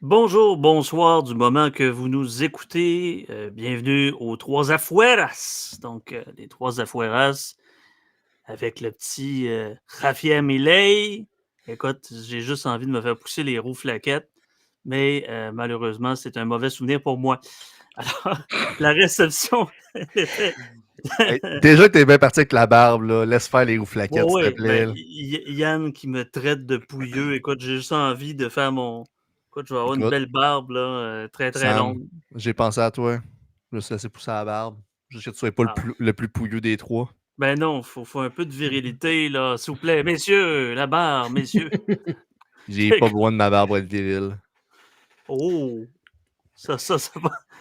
Bonjour, bonsoir du moment que vous nous écoutez. Bienvenue aux Trois Afueras. Donc, les Trois Afueras avec le petit Javier Milei. Écoute, j'ai juste envie de me faire pousser les roues flaquettes, mais malheureusement, c'est un mauvais souvenir pour moi. Alors, la réception était. Hey, déjà que t'es bien parti avec la barbe, là, laisse faire les roues Ouais, flaquettes, s'il te ouais, ben, plaît. Là. Yann qui me traite de pouilleux. Écoute, j'ai juste envie de faire mon. Écoute, je vais avoir une Écoute, belle barbe, là, très très Sam, longue. j'ai pensé à toi. Je me suis laissé pousser la barbe. Juste que tu sois pas Ah. le plus pouilleux des trois. Ben non, faut un peu de virilité, là, s'il vous plaît. Messieurs, la barre, messieurs. J'ai pas besoin de ma barbe pour être viril. Oh! Ça va,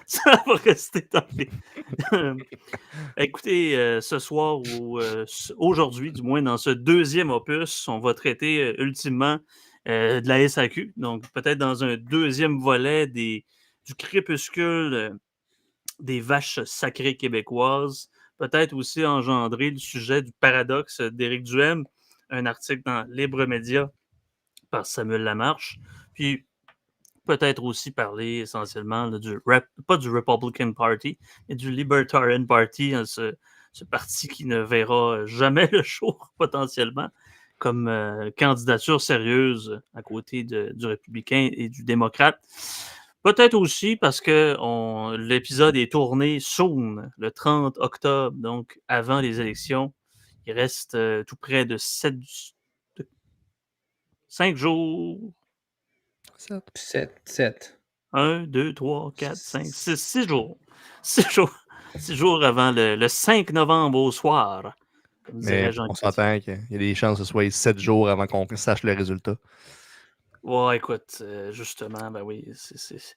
ça va rester dans les. Écoutez, ce soir ou aujourd'hui, du moins dans ce deuxième opus, on va traiter ultimement de la SAQ. Donc, peut-être dans un deuxième volet du crépuscule des vaches sacrées québécoises. Peut-être aussi engendrer le sujet du paradoxe d'Éric Duhem, un article dans Libre Média par Samuel Lamarche. Puis peut-être aussi parler essentiellement là, pas du Republican Party, mais du Libertarian Party, hein, ce parti qui ne verra jamais le jour potentiellement comme candidature sérieuse à côté du républicain et du démocrate. Peut-être aussi parce que l'épisode est tourné soon, le 30 octobre, donc avant les élections. Il reste tout près de 5 jours. 7. 1, 2, 3, 4, 5, 6, 6 jours. 6 jours. 6 jours avant le 5 novembre au soir, comme dirait Mais Jean on Chrétien. s'entend qu'il y a des chances que ce soit 7 jours avant qu'on sache le résultat. Ouais, écoute, justement, ben oui.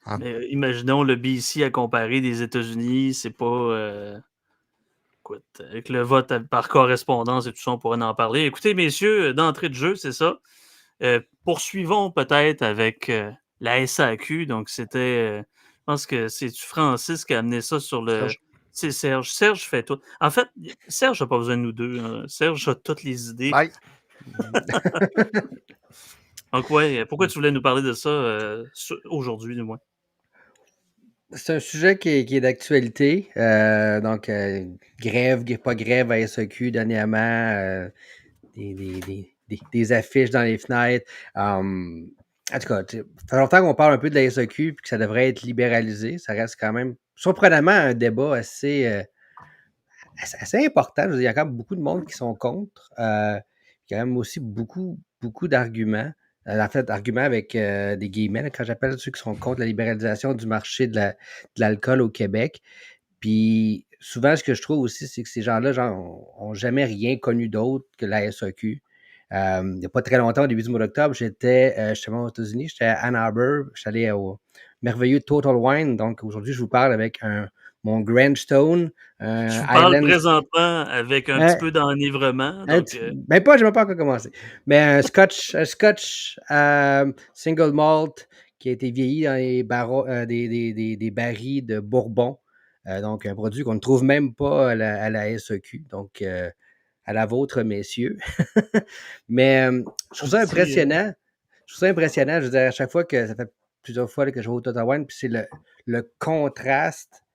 Hein? Mais imaginons le BC à comparer des États-Unis, c'est pas. Écoute, avec le vote par correspondance et tout ça, on pourrait en parler. Écoutez, messieurs, d'entrée de jeu, c'est ça. Poursuivons peut-être avec la SAQ. Donc, c'était. Je pense que c'est Francis qui a amené ça sur le. Serge. C'est Serge. Serge fait tout. En fait, Serge n'a pas besoin de nous deux, hein. Serge a toutes les idées. Bye! Donc, ouais, pourquoi tu voulais nous parler de ça aujourd'hui, du moins? C'est un sujet qui est d'actualité. Grève, pas grève à SEQ dernièrement, des affiches dans les fenêtres. En tout cas, ça fait longtemps qu'on parle un peu de la SEQ et que ça devrait être libéralisé. Ça reste quand même surprenamment un débat assez important. Je veux dire, il y a quand même beaucoup de monde qui sont contre. Il y a quand même aussi beaucoup d'arguments. En fait, arguments avec des guillemets, là, quand j'appelle ceux qui sont contre la libéralisation du marché de l'alcool au Québec. Puis souvent, ce que je trouve aussi, c'est que ces gens-là, ont jamais rien connu d'autre que la SAQ. Il n'y a pas très longtemps, au début du mois d'octobre, j'étais justement aux États-Unis, j'étais à Ann Arbor, j'étais allé au merveilleux Total Wine. Donc aujourd'hui, je vous parle avec mon Grandstone, Je vous parle Island. présentement avec un petit peu d'enivrement. Donc, Ben pas, je n'ai pas encore commencé. Mais un Scotch single malt qui a été vieilli dans les des barils de Bourbon. Donc, un produit qu'on ne trouve même pas à la SEQ. Donc, à la vôtre, messieurs. Mais je trouve un ça petit. impressionnant. Je trouve ça impressionnant. Je veux dire, à chaque fois que ça fait plusieurs fois là, que je vais au Total Wine, puis c'est le contraste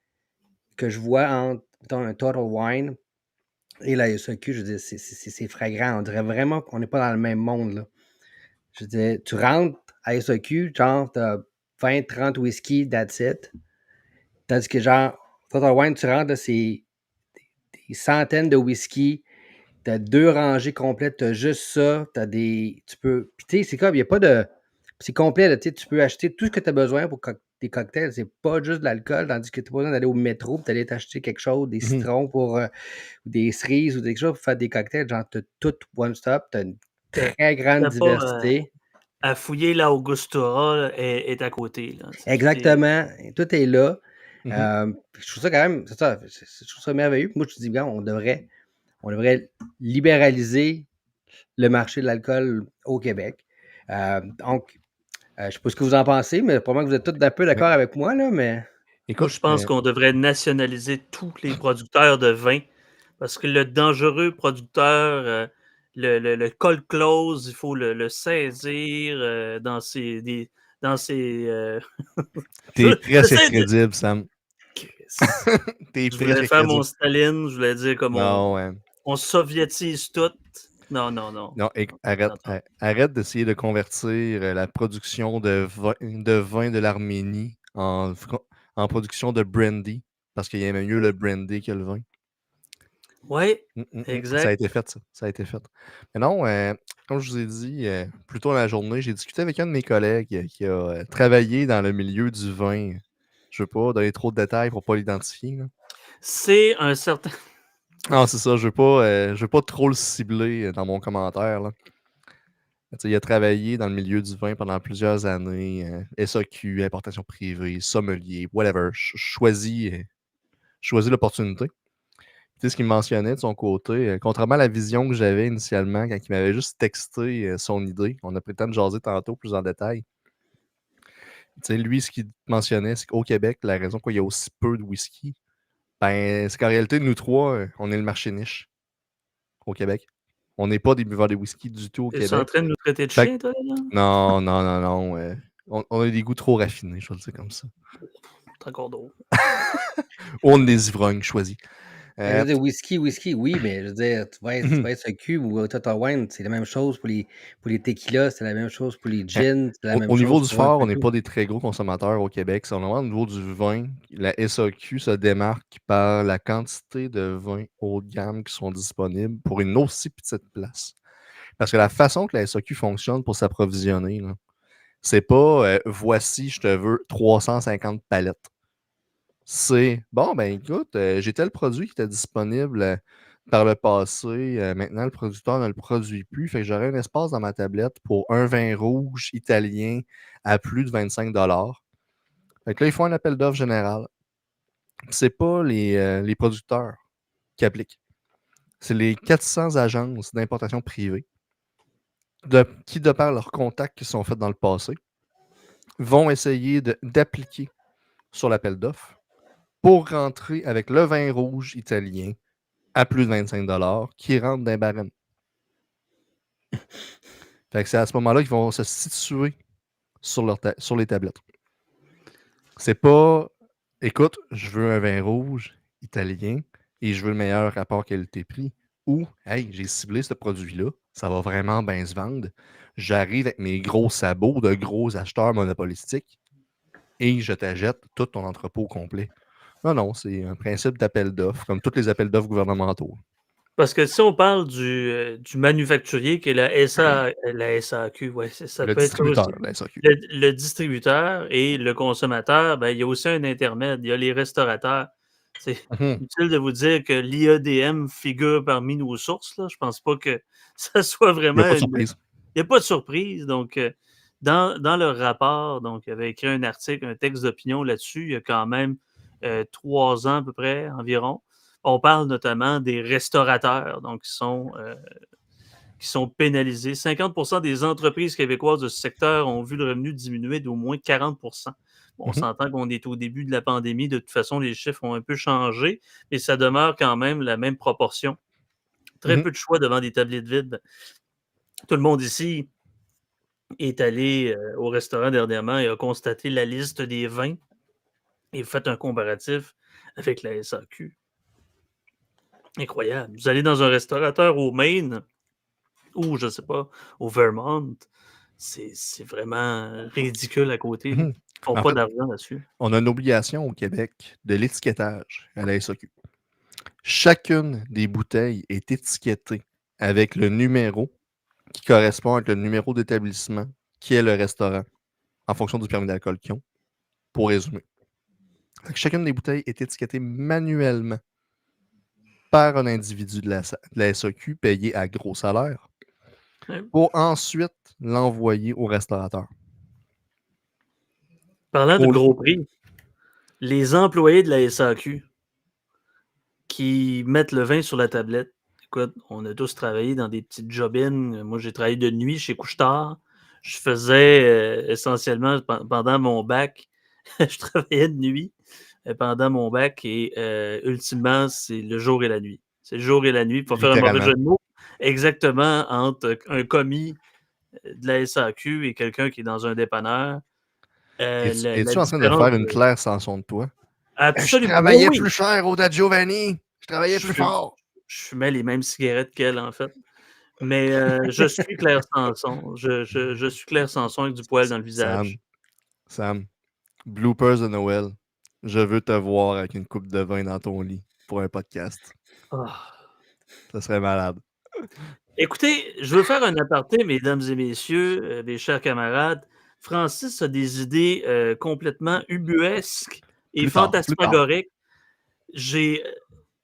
que je vois entre mettons, un Total Wine et la SAQ. Je veux dire, c'est flagrant. On dirait vraiment qu'on n'est pas dans le même monde. Là. Je veux dire, tu rentres à SAQ, genre, tu as 20, 30 whisky, that's it. Tandis que, genre, Total Wine, tu rentres, c'est des centaines de whisky. Tu as 2 rangées complètes, tu as juste ça. Tu as des. Tu peux. Puis, tu sais, c'est comme, il n'y a pas de. C'est complet, là, tu peux acheter tout ce que tu as besoin pour des cocktails. C'est pas juste de l'alcool, tandis que tu n'as pas besoin d'aller au métro, d'aller t'acheter quelque chose, des Mhm. citrons ou des cerises ou des choses pour faire des cocktails. Genre, tu as tout one stop, tu as une T'as très grande t'as pas diversité. à fouiller l'Augustura là, est à côté. Là. Tu sais, tout est. Exactement. Tout est là. Mhm. Je trouve ça quand même, c'est ça, je trouve ça merveilleux. Moi, je me dis, bien, on devrait libéraliser le marché de l'alcool au Québec. Je ne sais pas ce que vous en pensez, mais probablement que vous êtes tous un peu Mais, d'accord avec moi, là, mais. Moi, écoute, je pense qu'on devrait nationaliser tous les producteurs de vin parce que le dangereux producteur, le col close, il faut le saisir dans ses... T'es presque j'essaie de... crédible, Sam. Chris. T'es Je voulais presque faire mon crédible. Staline, je voulais dire comme Non, ouais. on soviétise tout. Non. Non, arrête, J'entends. arrête d'essayer de convertir la production de vin de l'Arménie en production de brandy, parce qu'il aimait mieux le brandy que le vin. Oui, Ça a exact. été fait, ça. Ça a été fait. Mais non, comme je vous ai dit, plus tôt dans la journée, j'ai discuté avec un de mes collègues qui a travaillé dans le milieu du vin. Je veux pas donner trop de détails pour pas l'identifier, là. C'est un certain... Non, c'est ça, je veux pas trop le cibler dans mon commentaire, là. Tu sais, il a travaillé dans le milieu du vin pendant plusieurs années, SAQ, importation privée, sommelier, whatever. Choisis l'opportunité. Tu sais, ce qu'il mentionnait de son côté, contrairement à la vision que j'avais initialement quand il m'avait juste texté son idée, on a pris le temps de jaser tantôt plus en détail. Tu sais, lui, ce qu'il mentionnait, c'est qu'au Québec, la raison pourquoi il y a aussi peu de whisky, ben, c'est qu'en réalité, nous trois, on est le marché niche au Québec. On n'est pas des buveurs de whisky du tout au Es-tu en Québec. train de nous traiter de Fait que- chien, toi, là? non. On a des goûts trop raffinés, je vais le dire comme ça. C'est encore drôle. Ou on est des ivrognes choisis. Je veux dire, whisky, oui, mais je veux dire, tu vas être ce cube ou Total Wine, c'est la même chose pour les tequilas, c'est la même chose pour les gins, c'est la même Au niveau chose du pour un fort, peu on n'est tout. pas des très gros consommateurs au Québec. C'est vraiment au niveau du vin. La SAQ se démarque par la quantité de vins haut de gamme qui sont disponibles pour une aussi petite place. Parce que la façon que la SAQ fonctionne pour s'approvisionner, là, c'est pas voici, je te veux 350 palettes. C'est bon, ben écoute, j'ai tel produit qui était disponible par le passé. Maintenant, le producteur ne le produit plus. Fait que j'aurai un espace dans ma tablette pour un vin rouge italien à plus de 25 $. Fait que là, ils font un appel d'offres général. C'est pas les producteurs qui appliquent. C'est les 400 agences d'importation privée qui, de par leurs contacts qui sont faits dans le passé, vont essayer d'appliquer sur l'appel d'offres pour rentrer avec le vin rouge italien à plus de 25 $ qui rentrent dans les barèmes. Fait que c'est à ce moment-là qu'ils vont se situer sur les tablettes. C'est pas, écoute, je veux un vin rouge italien et je veux le meilleur rapport qualité-prix. Ou, hey, j'ai ciblé ce produit-là, ça va vraiment bien se vendre. J'arrive avec mes gros sabots de gros acheteurs monopolistiques et je t'achète tout ton entrepôt complet. Non, c'est un principe d'appel d'offres, comme tous les appels d'offres gouvernementaux. Parce que si on parle du manufacturier qui est la SAQ, ouais, ça Le peut être ça aussi. distributeur, la SAQ. Le distributeur et le consommateur, ben, il y a aussi un intermède, il y a les restaurateurs. C'est utile de vous dire que l'IADM figure parmi nos sources. Là. Je pense pas que ça soit Il n'y vraiment a pas de surprise. Il n'y a pas de surprise. Donc, dans leur rapport, donc, il avait écrit un article, un texte d'opinion là-dessus, il y a quand même 3 ans à peu près environ. On parle notamment des restaurateurs, donc qui sont pénalisés. 50% des entreprises québécoises de ce secteur ont vu le revenu diminuer d'au moins 40%. Bon, on s'entend qu'on est au début de la pandémie. De toute façon, les chiffres ont un peu changé, mais ça demeure quand même la même proportion. Très peu de choix devant des tablettes vides. Tout le monde ici est allé au restaurant dernièrement et a constaté la liste des vins et fait un comparatif avec la SAQ. Incroyable. Vous allez dans un restaurateur au Maine ou, je ne sais pas, au Vermont, c'est vraiment ridicule à côté. Là. Ils ne font En pas fait, d'argent là-dessus. on a une obligation au Québec de l'étiquetage à la SAQ. Chacune des bouteilles est étiquetée avec le numéro qui correspond avec le numéro d'établissement qui est le restaurant, en fonction du permis d'alcool qu'ils ont, pour résumer. Chacune des bouteilles est étiquetée manuellement par un individu de la SAQ payé à gros salaire Ouais. pour ensuite l'envoyer au restaurateur. Parlant de gros prix, les employés de la SAQ qui mettent le vin sur la tablette, écoute, on a tous travaillé dans des petites jobines. Moi, j'ai travaillé de nuit chez Couche-Tard. Je faisais essentiellement pendant mon bac, je travaillais de nuit pendant mon bac et ultimement, c'est le jour et la nuit. C'est le jour et la nuit. Pour faire un mauvais jeu de mots, exactement entre un commis de la SAQ et quelqu'un qui est dans un dépanneur. Es-tu la en train de différence faire une Claire Sanson de toi? Je absolument, travaillais oui, plus cher au Da Giovanni. Je travaillais je plus fume fort. je fumais les mêmes cigarettes qu'elle, en fait. Mais je suis Claire Sanson. Je suis Claire Sanson avec du poil dans le Sam, visage. Sam, bloopers de Noël. Je veux te voir avec une coupe de vin dans ton lit pour un podcast. Ah. Ça serait malade. Écoutez, je veux faire un aparté, mesdames et messieurs, mes chers camarades. Francis a des idées complètement ubuesques et Plus tard. fantasmagoriques. J'ai,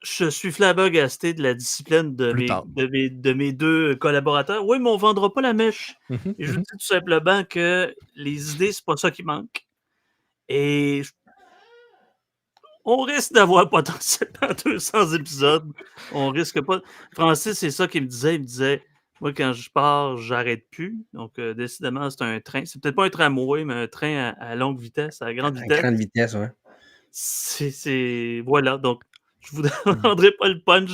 je suis flabbergasté de la discipline de Plus mes, tard. de mes deux collaborateurs. Oui, mais on ne vendra pas la mèche. Et je vous dis tout simplement que les idées, c'est pas ça qui manque. Et on risque d'avoir potentiellement 200 épisodes. On risque pas. Francis, c'est ça qu'il me disait. Il me disait, moi, quand je pars, j'arrête plus. Donc, décidément, c'est un train. C'est peut-être pas un tramway, mais un train à longue vitesse, à grande À vitesse. grande vitesse, ouais. Voilà. Donc, je vous demanderai pas le punch.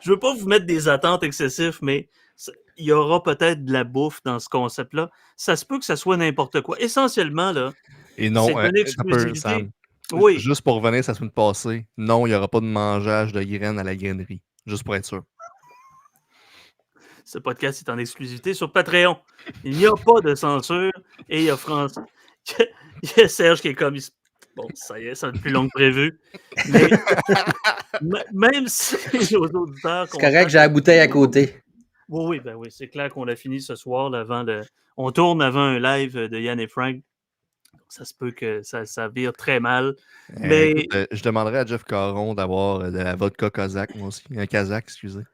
Je veux pas vous mettre des attentes excessives, mais il y aura peut-être de la bouffe dans ce concept-là. Ça se peut que ça soit n'importe quoi. Essentiellement, là, Et non, c'est une un peu, exclusivité. Sam. Oui. Juste pour revenir sur la semaine passée, non, il n'y aura pas de mangeage de graines à la grainerie. Juste pour être sûr. Ce podcast est en exclusivité sur Patreon. Il n'y a pas de censure et il y a France. Il y a Serge qui est comme. Bon, ça y est, ça va être plus long que prévu. Mais même si nos auditeurs. C'est correct, j'ai la bouteille à côté. Oui, ben oui, c'est clair qu'on l'a fini ce soir. Là, on tourne avant un live de Yann et Frank. Donc, ça se peut que ça vire très mal. Mais. Écoute, je demanderais à Jeff Caron d'avoir de la vodka Kozak, moi aussi. Un Kazakh, excusez.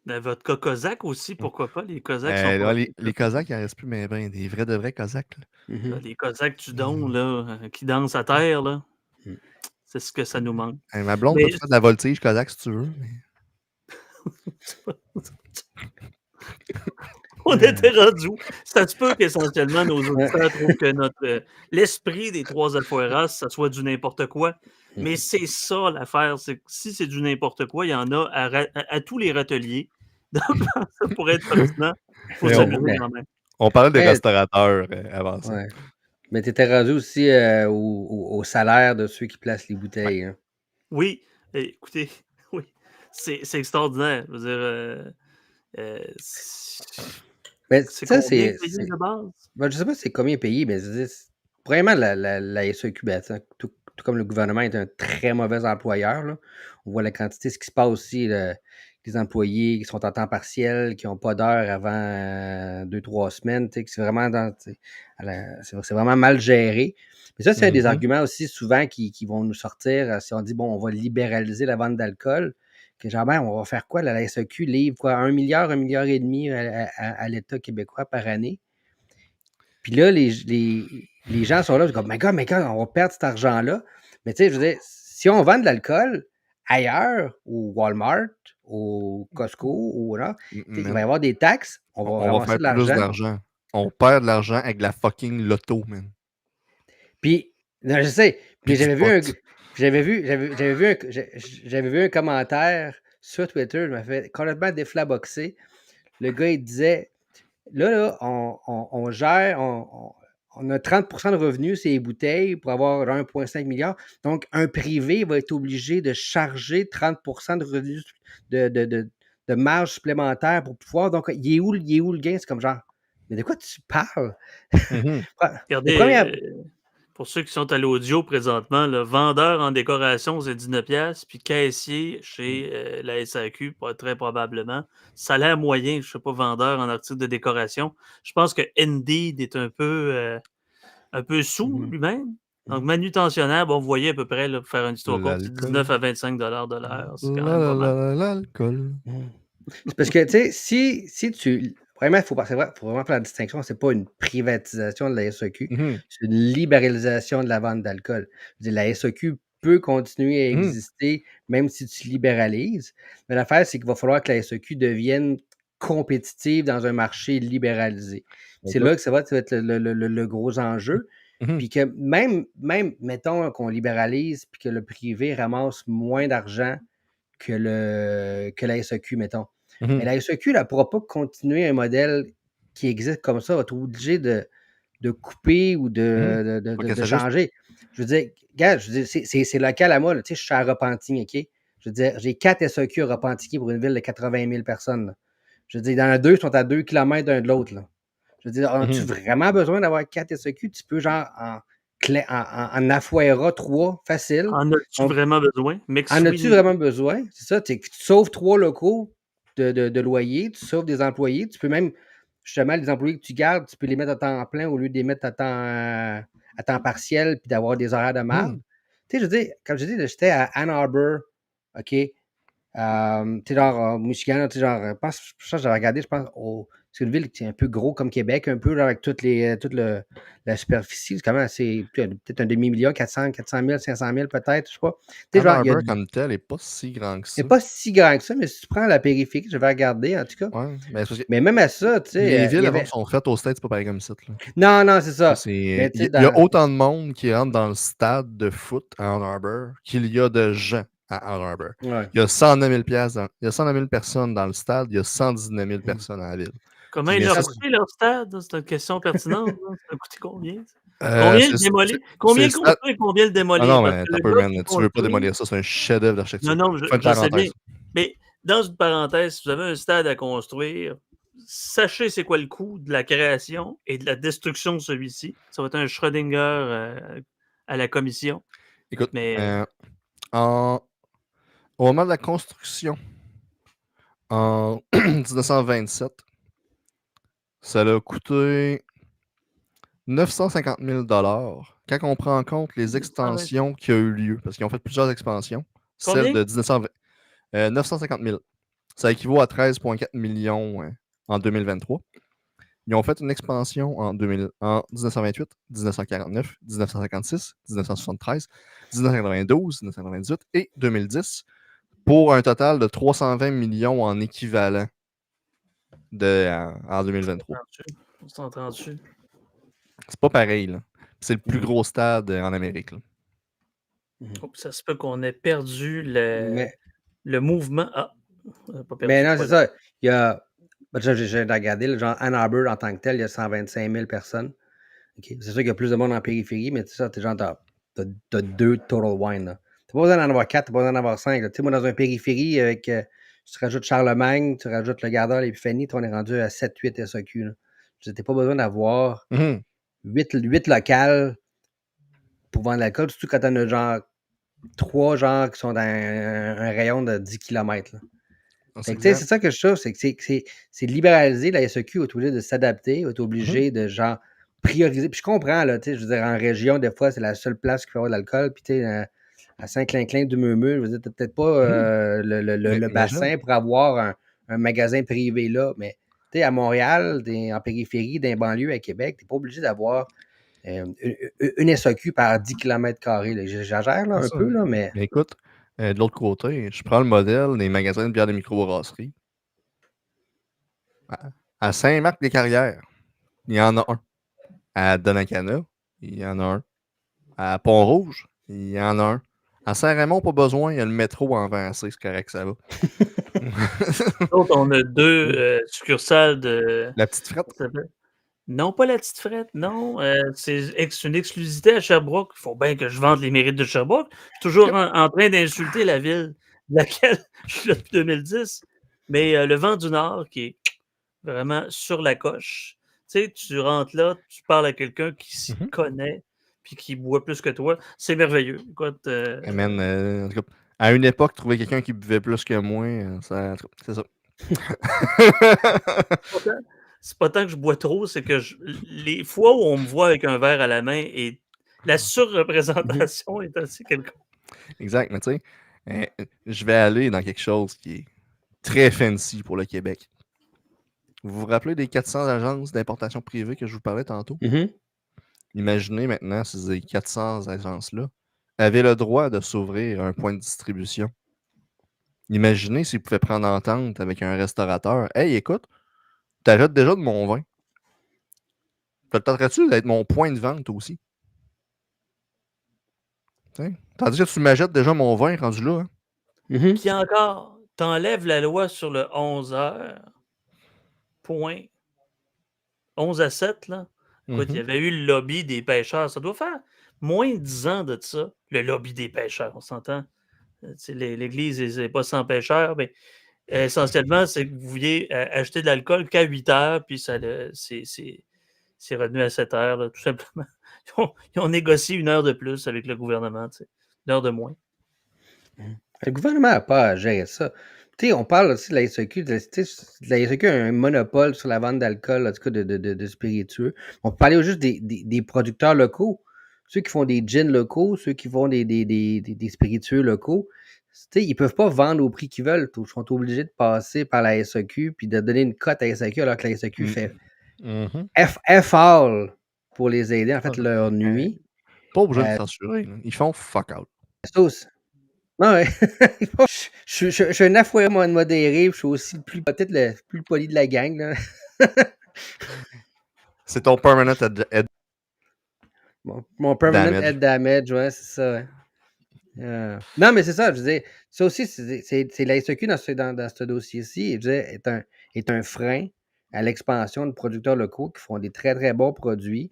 Votre Cosaque aussi, pourquoi pas? Les Cosaques sont pas. Les Cosaques, il n'en reste plus, mais ben, des vrais de vrais Cosaques. Les Cosaques du Don, là, qui dansent à terre, là. Mm. C'est ce que ça nous manque. Ma blonde Mais peut te faire de la voltige Kozak si tu veux. on était rendu. Ça se peut qu'essentiellement nos auditeurs trouvent que l'esprit des trois Alfoiras, ça soit du n'importe quoi. Mais c'est ça l'affaire. C'est que si c'est du n'importe quoi, il y en a à tous les râteliers. Donc, ça pourrait être pertinent. Il faut s'amuser quand même. On parlait des restaurateurs avant ça. Ouais. Mais tu étais rendu aussi au salaire de ceux qui placent les bouteilles. Hein. Oui, écoutez, oui, c'est extraordinaire. Je veux dire, Mais c'est ça, combien payé de base? Ben, je sais pas c'est combien payé, mais vraiment, la SAQ, ben, tout comme le gouvernement est un très mauvais employeur. Là. On voit la quantité, ce qui se passe aussi, les employés qui sont en temps partiel, qui n'ont pas d'heure avant 2-3 semaines, que c'est vraiment c'est vraiment mal géré. Mais ça, c'est un des arguments aussi souvent qui vont nous sortir si on dit, bon, on va libéraliser la vente d'alcool. Que genre, ben, on va faire quoi? La SAQ livre quoi, 1 milliard, 1,5 milliard à l'État québécois par année. Puis là, les gens sont là, comme, mais gars, on va perdre cet argent-là. Mais tu sais, je veux dire, si on vend de l'alcool ailleurs, au Walmart, au Costco, ou là, il va y avoir des taxes, on va ramasser faire de l'argent. plus d'argent. On perd de l'argent avec la fucking loto, man. Puis, non, je sais, mais j'avais vu un commentaire sur Twitter, je m'ai fait complètement déflaboxer. Le gars, il disait, là on gère, on a 30% de revenus, c'est les bouteilles, pour avoir 1,5 milliard. Donc, un privé va être obligé de charger 30% de revenus de marge supplémentaire pour pouvoir. Donc, il est où le gain? C'est comme genre, mais de quoi tu parles? Regardez, pour ceux qui sont à l'audio présentement, le vendeur en décoration, c'est 19$, puis caissier chez la SAQ, très probablement. Salaire moyen, je ne sais pas, vendeur en article de décoration. Je pense que Indeed est un peu sous lui-même. Donc, manutentionnaire, bon, vous voyez à peu près, là, pour faire une histoire courte, c'est 19 à 25$ de l'heure. C'est quand même pas mal. L'alcool. C'est parce que, tu sais, si tu. Vraiment, il faut vraiment faire la distinction. C'est pas une privatisation de la SAQ, c'est une libéralisation de la vente d'alcool. La SAQ peut continuer à exister même si tu libéralises. Mais l'affaire, c'est qu'il va falloir que la SAQ devienne compétitive dans un marché libéralisé. C'est là que ça va être le gros enjeu. Puis que même, mettons qu'on libéralise puis que le privé ramasse moins d'argent que la SAQ, mettons. Mais la SAQ ne pourra pas continuer un modèle qui existe comme ça. Elle va être obligée de couper ou Mhm. de changer. Je veux dire, regarde, c'est local à moi. Là. Tu sais, je suis à Repentigny, OK? Je veux dire, j'ai 4 SAQ à Repentigny pour une ville de 80 000 personnes. Là. Je veux dire, dans les deux, ils sont à 2 km d'un de l'autre. Là. Je veux dire, as-tu vraiment besoin d'avoir 4 SAQ? Tu peux, genre, en affouera 3, facile. En as-tu vraiment besoin? En as-tu vraiment besoin? C'est ça, tu sauves 3 locaux de loyer, tu sauves des employés, tu peux même, justement, les employés que tu gardes, tu peux les mettre à temps plein au lieu de les mettre à temps partiel puis d'avoir des horaires de merde. Tu sais, je veux dire, comme je dis, j'étais à Ann Arbor, OK? Tu sais, genre, au Michigan, tu sais, genre, je pense que j'avais regardé, je pense, c'est une ville qui est un peu gros comme Québec, un peu, genre, avec toute la superficie. C'est quand même assez, peut-être un demi-million, 400 000, 500 000 peut-être, je sais pas. Tu sais, Ann genre, il y a Arbor comme tel n'est pas si grand que ça. c'est pas si grand que ça, mais si tu prends la périphérie, je vais regarder, en tout cas. Ouais, Mais même à ça, tu sais. les villes il y avant avait... qui sont faites au States, c'est pas pareil comme ça. Non, c'est ça. Il Mais, tu sais, y a autant de monde qui rentre dans le stade de foot à Ann Arbor qu'il y a de gens à Ann Arbor. Ouais. Il y a 109 000 il y a 109 000 personnes dans le stade, il y a 119 000 personnes à la ville. Comment ils l'ont coûté leur stade? C'est une question pertinente. Ça a coûté combien? Combien le démolir? Combien le construire et combien le démolir? Ah non, mais t'as peu, man. Tu veux pas démolir ça, c'est un chef-d'œuvre d'architecture. Non, je sais bien. Mais dans une parenthèse, si vous avez un stade à construire, sachez c'est quoi le coût de la création et de la destruction de celui-ci. Ça va être un Schrödinger à la commission. Écoute, mais... au moment de la construction, en 1927, ça a coûté 950 000 quand on prend en compte les extensions qui ont eu lieu, parce qu'ils ont fait plusieurs expansions. Combien? Celle de 1920, 950 000. Ça équivaut à 13,4 millions en 2023. Ils ont fait une expansion en 1928, 1949, 1956, 1973, 1992, 1998 et 2010 pour un total de 320 millions en équivalent en 2023. C'est pas pareil, là. C'est le plus gros stade en Amérique. Là. Ça se peut qu'on ait perdu le mouvement. Mais non, c'est ça. Il y a... J'ai regardé, là, genre Ann Arbor en tant que tel, il y a 125 000 personnes. Okay. C'est sûr qu'il y a plus de monde en périphérie, mais tu sais, t'as 2 Total Wine. T'as pas besoin d'en avoir 4, t'as pas besoin d'en avoir 5. Tu sais, moi, dans un périphérie, avec tu rajoutes Charlemagne, tu rajoutes le Gardeur, l'Épiphanie, on est rendu à 7-8 SAQ. T'as pas besoin d'avoir 8 locales pour vendre l'alcool, surtout quand t'en as genre 3 gens qui sont dans un rayon de 10 km. C'est ça que je trouve, c'est que c'est libéraliser. La SAQ est obligée de s'adapter, est obligée de genre prioriser. Puis je comprends, là, je veux dire, en région, des fois, c'est la seule place qui peut avoir de l'alcool. Puis tu sais, à Saint-Clinclin du Meumeux, je veux dire, t'as peut-être pas le bassin pour avoir un magasin privé là. Mais tu sais, à Montréal, en périphérie, dans les banlieues à Québec, t'es pas obligé d'avoir une SAQ par 10 km². J'exagère là, un peu, là, mais... Écoute, de l'autre côté, je prends le modèle des magasins de bière de microbrasserie. À Saint-Marc-des-Carrières, il y en a un. À Donnacana, il y en a un. À Pont-Rouge, il y en a un. À Saint-Raymond, pas besoin, il y a le métro en avancé, c'est correct, ça va. Donc, on a 2 succursales de... La Petite Frette? Non, pas la Petite Frette, non. C'est une exclusivité à Sherbrooke. Il faut bien que je vende les mérites de Sherbrooke. Je suis toujours en train d'insulter la ville de laquelle je suis là depuis 2010. Mais le Vent du Nord, qui est vraiment sur la coche. Tu sais, tu rentres là, tu parles à quelqu'un qui s'y connaît puis qui boit plus que toi. C'est merveilleux. Écoute, en tout cas, à une époque, trouver quelqu'un qui buvait plus que moi, c'est ça. C'est pas tant que je bois trop, c'est que les fois où on me voit avec un verre à la main et la surreprésentation est assez quelconque. Exact, mais tu sais, je vais aller dans quelque chose qui est très fancy pour le Québec. Vous vous rappelez des 400 agences d'importation privée que je vous parlais tantôt? Imaginez maintenant si ces 400 agences-là avaient le droit de s'ouvrir un point de distribution. Imaginez s'ils pouvaient prendre entente avec un restaurateur. Hey, écoute, t'achètes déjà de mon vin. Tenterais-tu d'être mon point de vente aussi? T'sais? Tandis que tu m'achètes déjà mon vin rendu là. Hein? Puis encore, t'enlèves la loi sur le 11h. Point 11 à 7, là. Écoute, il y avait eu le lobby des pêcheurs. Ça doit faire moins de 10 ans de ça, le lobby des pêcheurs, on s'entend. L'Église n'est pas sans pêcheurs, mais essentiellement, c'est que vous vouliez acheter de l'alcool qu'à 8 heures, puis c'est revenu à 7 heures, là, tout simplement. Ils ont négocié 1 heure de plus avec le gouvernement, tu sais, 1 heure de moins. Le gouvernement n'a pas à gérer ça. Tu sais, on parle aussi de la SAQ. La SAQ a un monopole sur la vente d'alcool, en tout cas de spiritueux. On peut parler juste des producteurs locaux, ceux qui font des gins locaux, ceux qui font des spiritueux locaux. Tu sais, ils ne peuvent pas vendre au prix qu'ils veulent. Ils sont obligés de passer par la SAQ puis de donner une cote à la SAQ alors que la SAQ fait effort pour les aider, en fait, leur nuit. Pas obligé de s'assurer. Ils font fuck out. Ça aussi. Ah ouais. je suis un affaire modéré, je suis aussi peut-être le plus poli de la gang. Là. C'est ton permanent head. Mon permanent head damage, ouais, c'est ça. Ouais. Non, mais c'est ça, je veux dire, ça aussi, c'est la SAQ dans ce dossier-ci, je veux dire, est un frein à l'expansion de producteurs locaux qui font des très, très bons produits.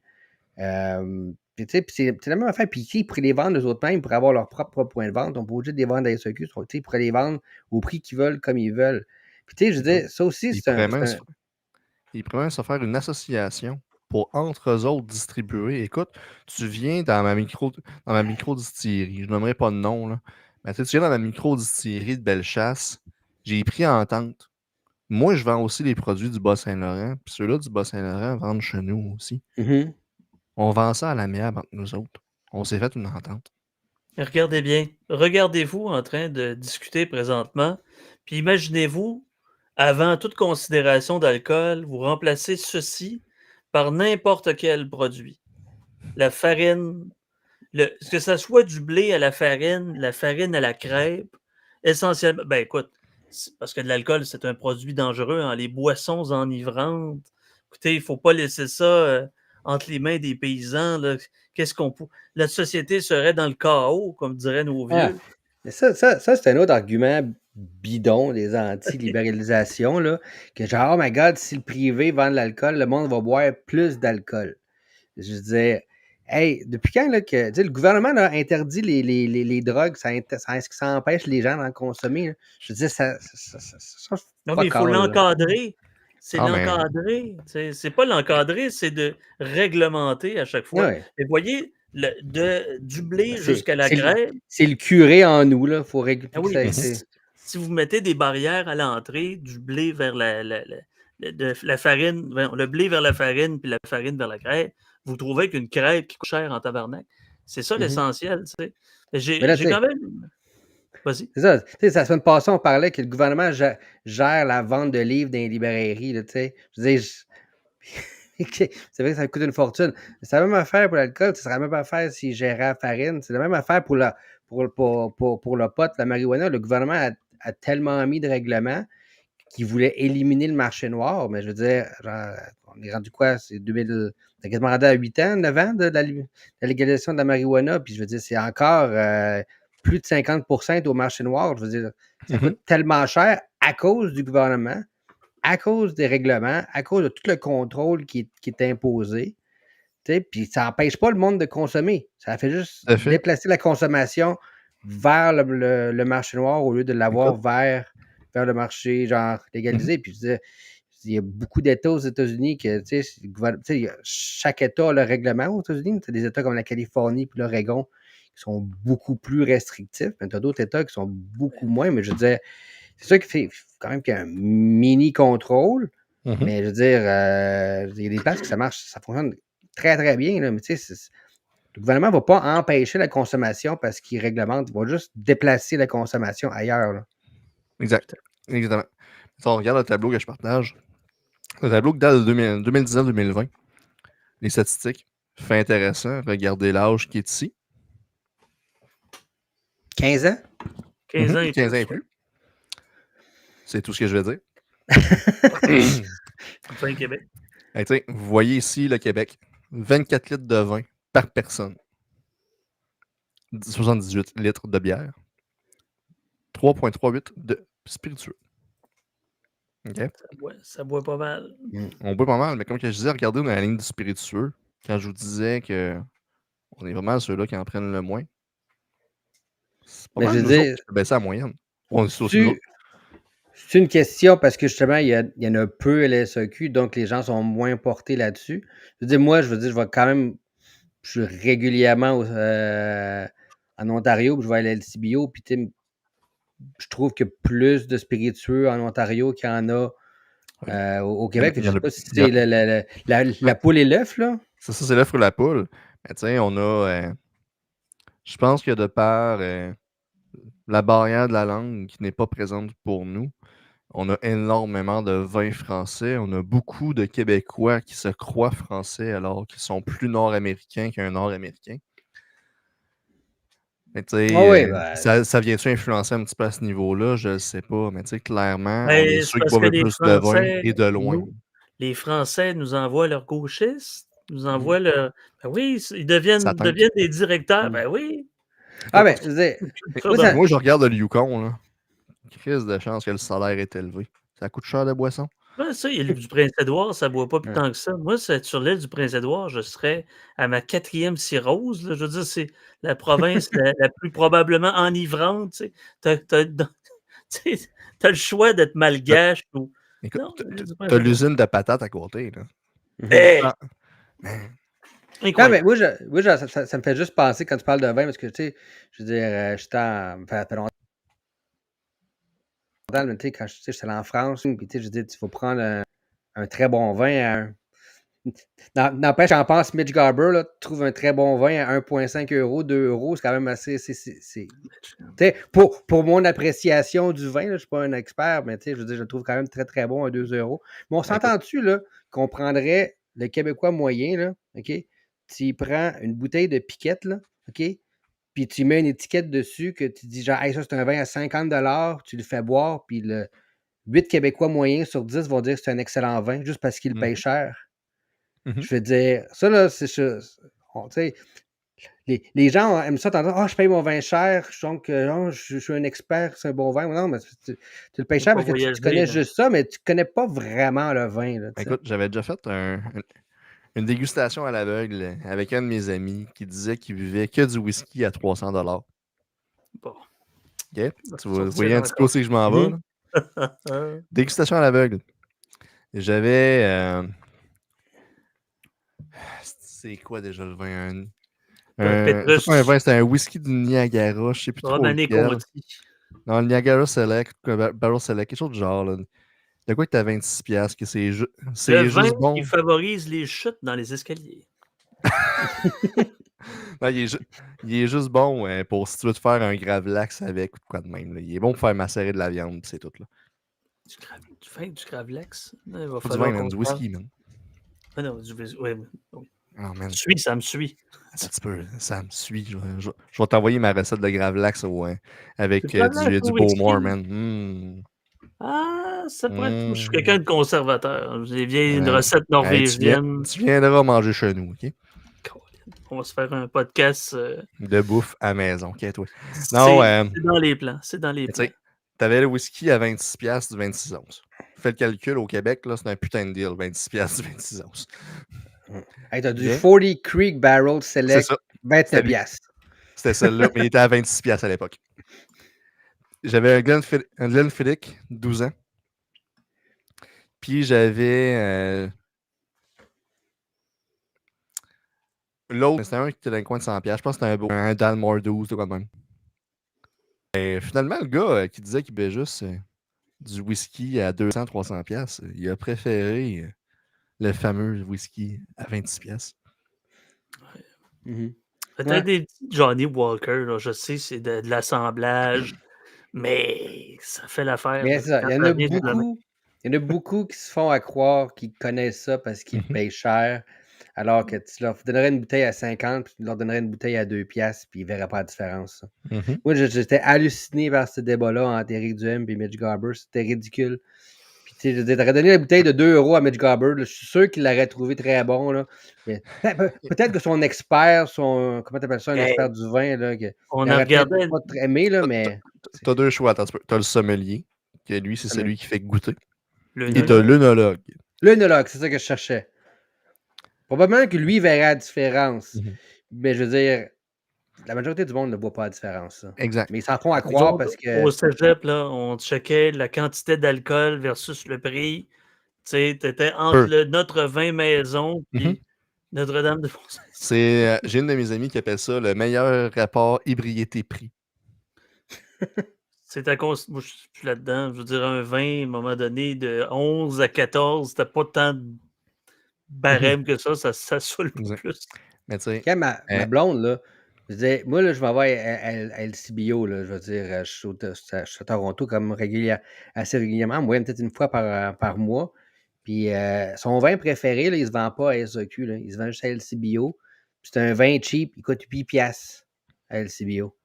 Puis c'est la même affaire. Puis ils pourraient les vendre eux autres mêmes pour avoir leur propre point de vente. On peut obligé de les vendre à la SAQ. Ils pourraient les vendre au prix qu'ils veulent, comme ils veulent. Puis tu sais, je veux dire, ça aussi, Ils pourraient même se faire une association pour entre eux autres distribuer. Écoute, tu viens dans ma micro-distillerie, je nommerai pas de nom, là. Mais tu viens dans ma micro-distillerie de Bellechasse, j'ai pris entente. Moi, je vends aussi les produits du Bas-Saint-Laurent, puis ceux-là du Bas-Saint-Laurent vendent chez nous aussi. Mm-hmm. On vend ça à l'amiable entre nous autres. On s'est fait une entente. Regardez bien. Regardez-vous en train de discuter présentement, puis imaginez-vous, avant toute considération d'alcool, vous remplacez ceci par n'importe quel produit. La farine, que ça soit du blé à la farine à la crêpe, essentiellement, ben écoute, parce que de l'alcool, c'est un produit dangereux, hein, les boissons enivrantes. Écoutez, il ne faut pas laisser ça entre les mains des paysans. Là. La société serait dans le chaos, comme diraient nos vieux. Ah, mais ça c'est un autre argument bidon des anti-libéralisation, là, que genre, oh my God, si le privé vend de l'alcool, le monde va boire plus d'alcool. Je disais, hey, depuis quand là, que le gouvernement là, interdit les drogues, est-ce que ça empêche les gens d'en consommer? Là? Je disais, ça non, mais il faut l'encadrer. C'est l'encadrer. C'est pas l'encadrer, c'est de réglementer à chaque fois. Ouais. Et voyez, du blé jusqu'à la crêpe. C'est le curé en nous, là. Faut régler. Ah oui, si vous mettez des barrières à l'entrée, du blé vers la farine, le blé vers la farine, puis la farine vers la crêpe, vous trouvez qu'une crêpe qui coûte cher en tabarnak. C'est ça l'essentiel, tu sais. J'ai quand même. Vas-y. C'est ça. Tu sais, la semaine passée, on parlait que le gouvernement gère la vente de livres dans les librairies, là, tu sais. Je disais, c'est vrai que ça coûte une fortune. C'est la même affaire pour l'alcool, ce serait la même affaire s'il gérait la farine. C'est la même affaire pour le pot, la marijuana. Le gouvernement a tellement mis de règlements qu'il voulait éliminer le marché noir. Mais je veux dire, genre, on est rendu quoi? C'est 2000. On est quasiment rendu à 8 ans, 9 ans de la légalisation de la marijuana. Puis je veux dire, c'est encore plus de 50% au marché noir. Je veux dire, ça coûte tellement cher à cause du gouvernement, à cause des règlements, à cause de tout le contrôle qui est imposé. Puis ça n'empêche pas le monde de consommer. Ça fait juste déplacer la consommation vers le marché noir au lieu de l'avoir vers le marché genre légalisé. Puis je disais, il y a beaucoup d'États aux États-Unis que, chaque État a le règlement aux États-Unis. Tu as des États comme la Californie puis l'Oregon qui sont beaucoup plus restrictifs. Mais tu as d'autres États qui sont beaucoup moins. Mais je disais, c'est sûr qu'il fait quand même qu'il y a un mini contrôle. Mais je veux dire, il y a des places que ça marche, ça fonctionne très, très bien. Là, mais tu sais, le gouvernement ne va pas empêcher la consommation parce qu'il réglemente. Il va juste déplacer la consommation ailleurs. Là. Exactement. Si on regarde le tableau que je partage, le tableau qui date de 2019-2020, les statistiques, fait intéressant. Regardez l'âge qui est ici. 15 ans? 15 ans et plus. C'est tout ce que je vais dire. Enfin, Québec. Hey, vous voyez ici le Québec. 24 litres de vin par personne. 78 litres de bière. 3,38 de spiritueux. Okay. Ça boit pas mal. On boit pas mal, mais comme je disais, regardez, on a la ligne du spiritueux. quand je vous disais que on est vraiment ceux-là qui en prennent le moins, c'est pas Mais mal je veux nous autres dire, qui fait baisser la moyenne. On est aussi nous autres. c'est une question parce que justement, il y en a peu à la SAQ, donc les gens sont moins portés là-dessus. Je veux dire, moi, je vais quand même, je suis régulièrement en Ontario, puis je vais à l'LCBO, puis tu sais, je trouve qu'il y a plus de spiritueux en Ontario qu'il y en a au Québec. Il Je y en sais a, pas si il y en- c'est la poule et l'œuf, là. c'est ça, c'est l'œuf ou la poule. Mais tu sais, on a, je pense que de par la barrière de la langue qui n'est pas présente pour nous, on a énormément de vins français. On a beaucoup de Québécois qui se croient français alors qu'ils sont plus nord-américains qu'un nord-américain. Mais tu Ah oui, sais, ça vient-tu influencer un petit peu à ce niveau-là? Je ne sais pas. Mais tu sais, clairement, on est Ben, c'est ceux qui parce boivent que le plus de vin et de loin. les Français nous envoient leurs gauchistes, nous envoient Mhm. le. Ben oui, ils Ça deviennent tank. des directeurs. Mhm. Ben oui. Ah ben, je veux dire, Culture moi, de ça, Moi, je regarde le Yukon, là. Crise de chance que le salaire est élevé. Ça coûte cher de boisson. Ouais, ça, l'île du Prince-Édouard, ça ne boit pas plus Ouais. tant que ça. Moi, sur l'île du Prince-Édouard, je serais à ma 4e cirrhose, là. Je veux dire, c'est la province la plus probablement enivrante. Tu as le choix d'être malgache ou. Écoute, Non, l'île du t'as Prince-Édouard. l'usine de patates à côté, là. Mhm. Hey! Ah, man. Ah, mais Incroyable. moi, ça me fait juste penser quand tu parles de vin, parce que, tu sais, je veux dire, ça fait longtemps, mais tu sais, quand j'étais allé en France, puis tu sais, je dis, il faut prendre un très bon vin. N'empêche, j'en pense, Mitch Garber, là, tu trouves un très bon vin à 1,5 €, 2 €, c'est quand même assez. Tu sais, pour mon appréciation du vin, là, je ne suis pas un expert, mais tu sais, je veux dire, je le trouve quand même très, très bon à 2 €. Mais on Ben, écoute, s'entend-tu, là, qu'on prendrait le Québécois moyen, là, OK? Tu y prends une bouteille de piquette, là, OK? Puis tu mets une étiquette dessus que tu dis genre, hey, ça, c'est un vin à 50 $, tu le fais boire, puis le 8 Québécois moyens sur 10 vont dire que c'est un excellent vin juste parce qu'ils le payent mhm, cher. mhm. Je veux dire, ça, là, c'est ça. Tu sais, les gens aiment ça, t'entends, ah, je paye mon vin cher, donc non, je suis un expert, c'est un bon vin. Non, mais tu le payes Faut cher pas parce que tu voyager, connais là. juste ça, mais tu connais pas vraiment le vin, là, Ben, tu sais. écoute, j'avais déjà fait une dégustation à l'aveugle avec un de mes amis qui disait qu'il buvait que du whisky à 300 $. Bon, OK? on va Vous voyez sortir un petit peu où encore. c'est que je m'en vais, Mhm. là? Dégustation à l'aveugle. J'avais. C'est quoi déjà le vin? C'était pas un vin, Pétrus, c'était un whisky du Niagara, je sais plus trop Romané lequel. Conti. Non, le Niagara Select, Barrel Select, quelque chose du genre, là. De quoi que t'as 26$, que Le c'est vin juste qui bon. favorise les chutes dans les escaliers. Non, il est juste bon pour si tu veux te faire un gravlax avec ou de quoi de même, là. Il est bon pour faire macérer de la viande, pis c'est tout, là. Du vin, du Gravlex. Il va Pas du vin, falloir man, qu'on du parle. whisky, man. Ah non, ouais, oui. Oh, man. Ça me suit. Attends un petit peu, ça me suit. Je vais t'envoyer ma recette de gravlax Du avec Gravlex du au Beaumont, whisky. man. Ah, ça pourrait être. Moi, je suis quelqu'un Mm. de conservateur. J'ai bien une Man. recette Hey, norvégienne. tu viendras manger chez nous, OK? On va se faire un podcast. De bouffe à maison, OK, toi. Non, C'est dans les plans. C'est dans les tu plans. sais, t'avais le whisky à 26$ du 26 onces. Fais le calcul au Québec, là, c'est un putain de deal, 26$ du 26 onces. Hey, t'as du OK? 40 Creek Barrel C'est Select, ça. 29 C'était lui. piastres. C'était celle-là, mais il était à 26$ à l'époque. J'avais un Glenfiddich, 12 ans. Puis j'avais l'autre, c'était un qui était dans le coin de 100$. Je pense que c'était un Dalmore 12, tout quoi de même. Et finalement, le gars qui disait qu'il buvait juste du whisky à 200-300$, il a préféré le fameux whisky à 26$. Mhm. Peut-être Ouais. des petits Johnny Walker. Là, je sais, c'est de l'assemblage. Mais ça fait l'affaire. Mais Là, c'est ça, quand ça vient du domaine. il y en a beaucoup qui se font à croire qu'ils connaissent ça parce qu'ils le Mhm. payent cher, alors que tu leur donnerais une bouteille à 50, puis tu leur donnerais une bouteille à 2 piastres, puis ils ne verraient pas la différence. Ça. Mhm. Moi, j'étais halluciné par ce débat-là entre Éric Duhem et Mitch Garber. C'était ridicule. Puis, tu sais, t'aurais donné la bouteille de 2 € à Mitch Garber. Là, je suis sûr qu'il l'aurait trouvé très bon. Là. Mais, peut-être que son expert, comment t'appelles ça, un Hey, expert du vin, là, il on a aurait peut-être regardé pas aimé, là, mais. T'as deux choix. Attends, t'as le sommelier, que lui, c'est Ça me- celui qui fait goûter. Et t'as l'œnologue. l'œnologue. L'œnologue, c'est ça que je cherchais. Probablement que lui verrait la différence. Mhm. Mais je veux dire, la majorité du monde ne voit pas la différence. Ça. Exact. Mais ils s'en font à Nous croire autres, parce que. au cégep, là, on checkait la quantité d'alcool versus le prix. Tu sais, t'étais entre notre vin maison Mhm. puis Notre-Dame de Beauce. J'ai une de mes amies qui appelle ça le meilleur rapport ébriété-prix. C'est à cause. Moi, je suis plus là-dedans. Je veux dire, un vin, à un moment donné, de 11 à 14, c'était pas tant de barème que ça saoule pas Exact. plus. Mais tu sais, Quand ma blonde, là, je disais, moi, là, je m'en vais à LCBO, là, je veux dire, je suis à Toronto comme assez régulièrement, moi, peut-être une fois par mois. Puis son vin préféré, là, il se vend pas à SAQ, là, il se vend juste à LCBO. Puis c'est un vin cheap, il coûte 8 piastres à LCBO.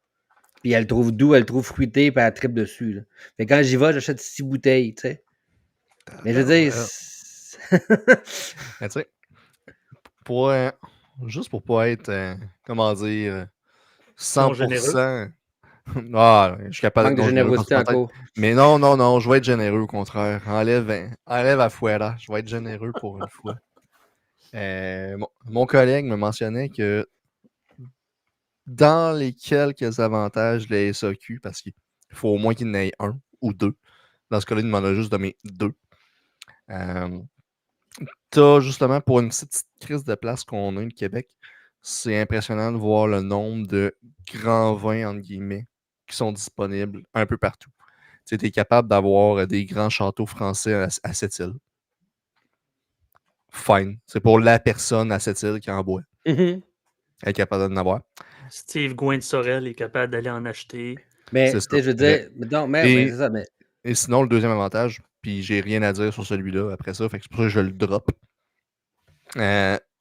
Puis elle le trouve doux, elle le trouve fruité, puis elle tripe dessus. Là. Fait que quand j'y vais, j'achète 6 bouteilles, tu sais. Mais je veux dire, mais tu sais, juste pour pas être, comment dire, Non généreux. 100%. Ah, je suis capable manque d'être de non généreux dans générosité ma tête. encore. Mais non, je vais être généreux au contraire. Enlève à Fuera. Je vais être généreux pour une fois. Mon collègue me mentionnait que dans les quelques avantages de la SAQ, parce qu'il faut au moins qu'il y en ait un ou deux. Dans ce cas-là, il m'en a juste donné deux. T'as justement, pour une petite crise de place qu'on a au Québec, c'est impressionnant de voir le nombre de grands vins, entre guillemets, qui sont disponibles un peu partout. Tu es capable d'avoir des grands châteaux français à cette île. Fine. C'est pour la personne à cette île qui en boit. Mm-hmm. Elle est capable d'en avoir. Steve Gouin de Sorel est capable d'aller en acheter. Mais, C'est tu ça. sais, je veux dire, mais c'est ça, mais. Et sinon, le deuxième avantage, puis j'ai rien à dire sur celui-là après ça, fait que c'est pour ça que je le drop.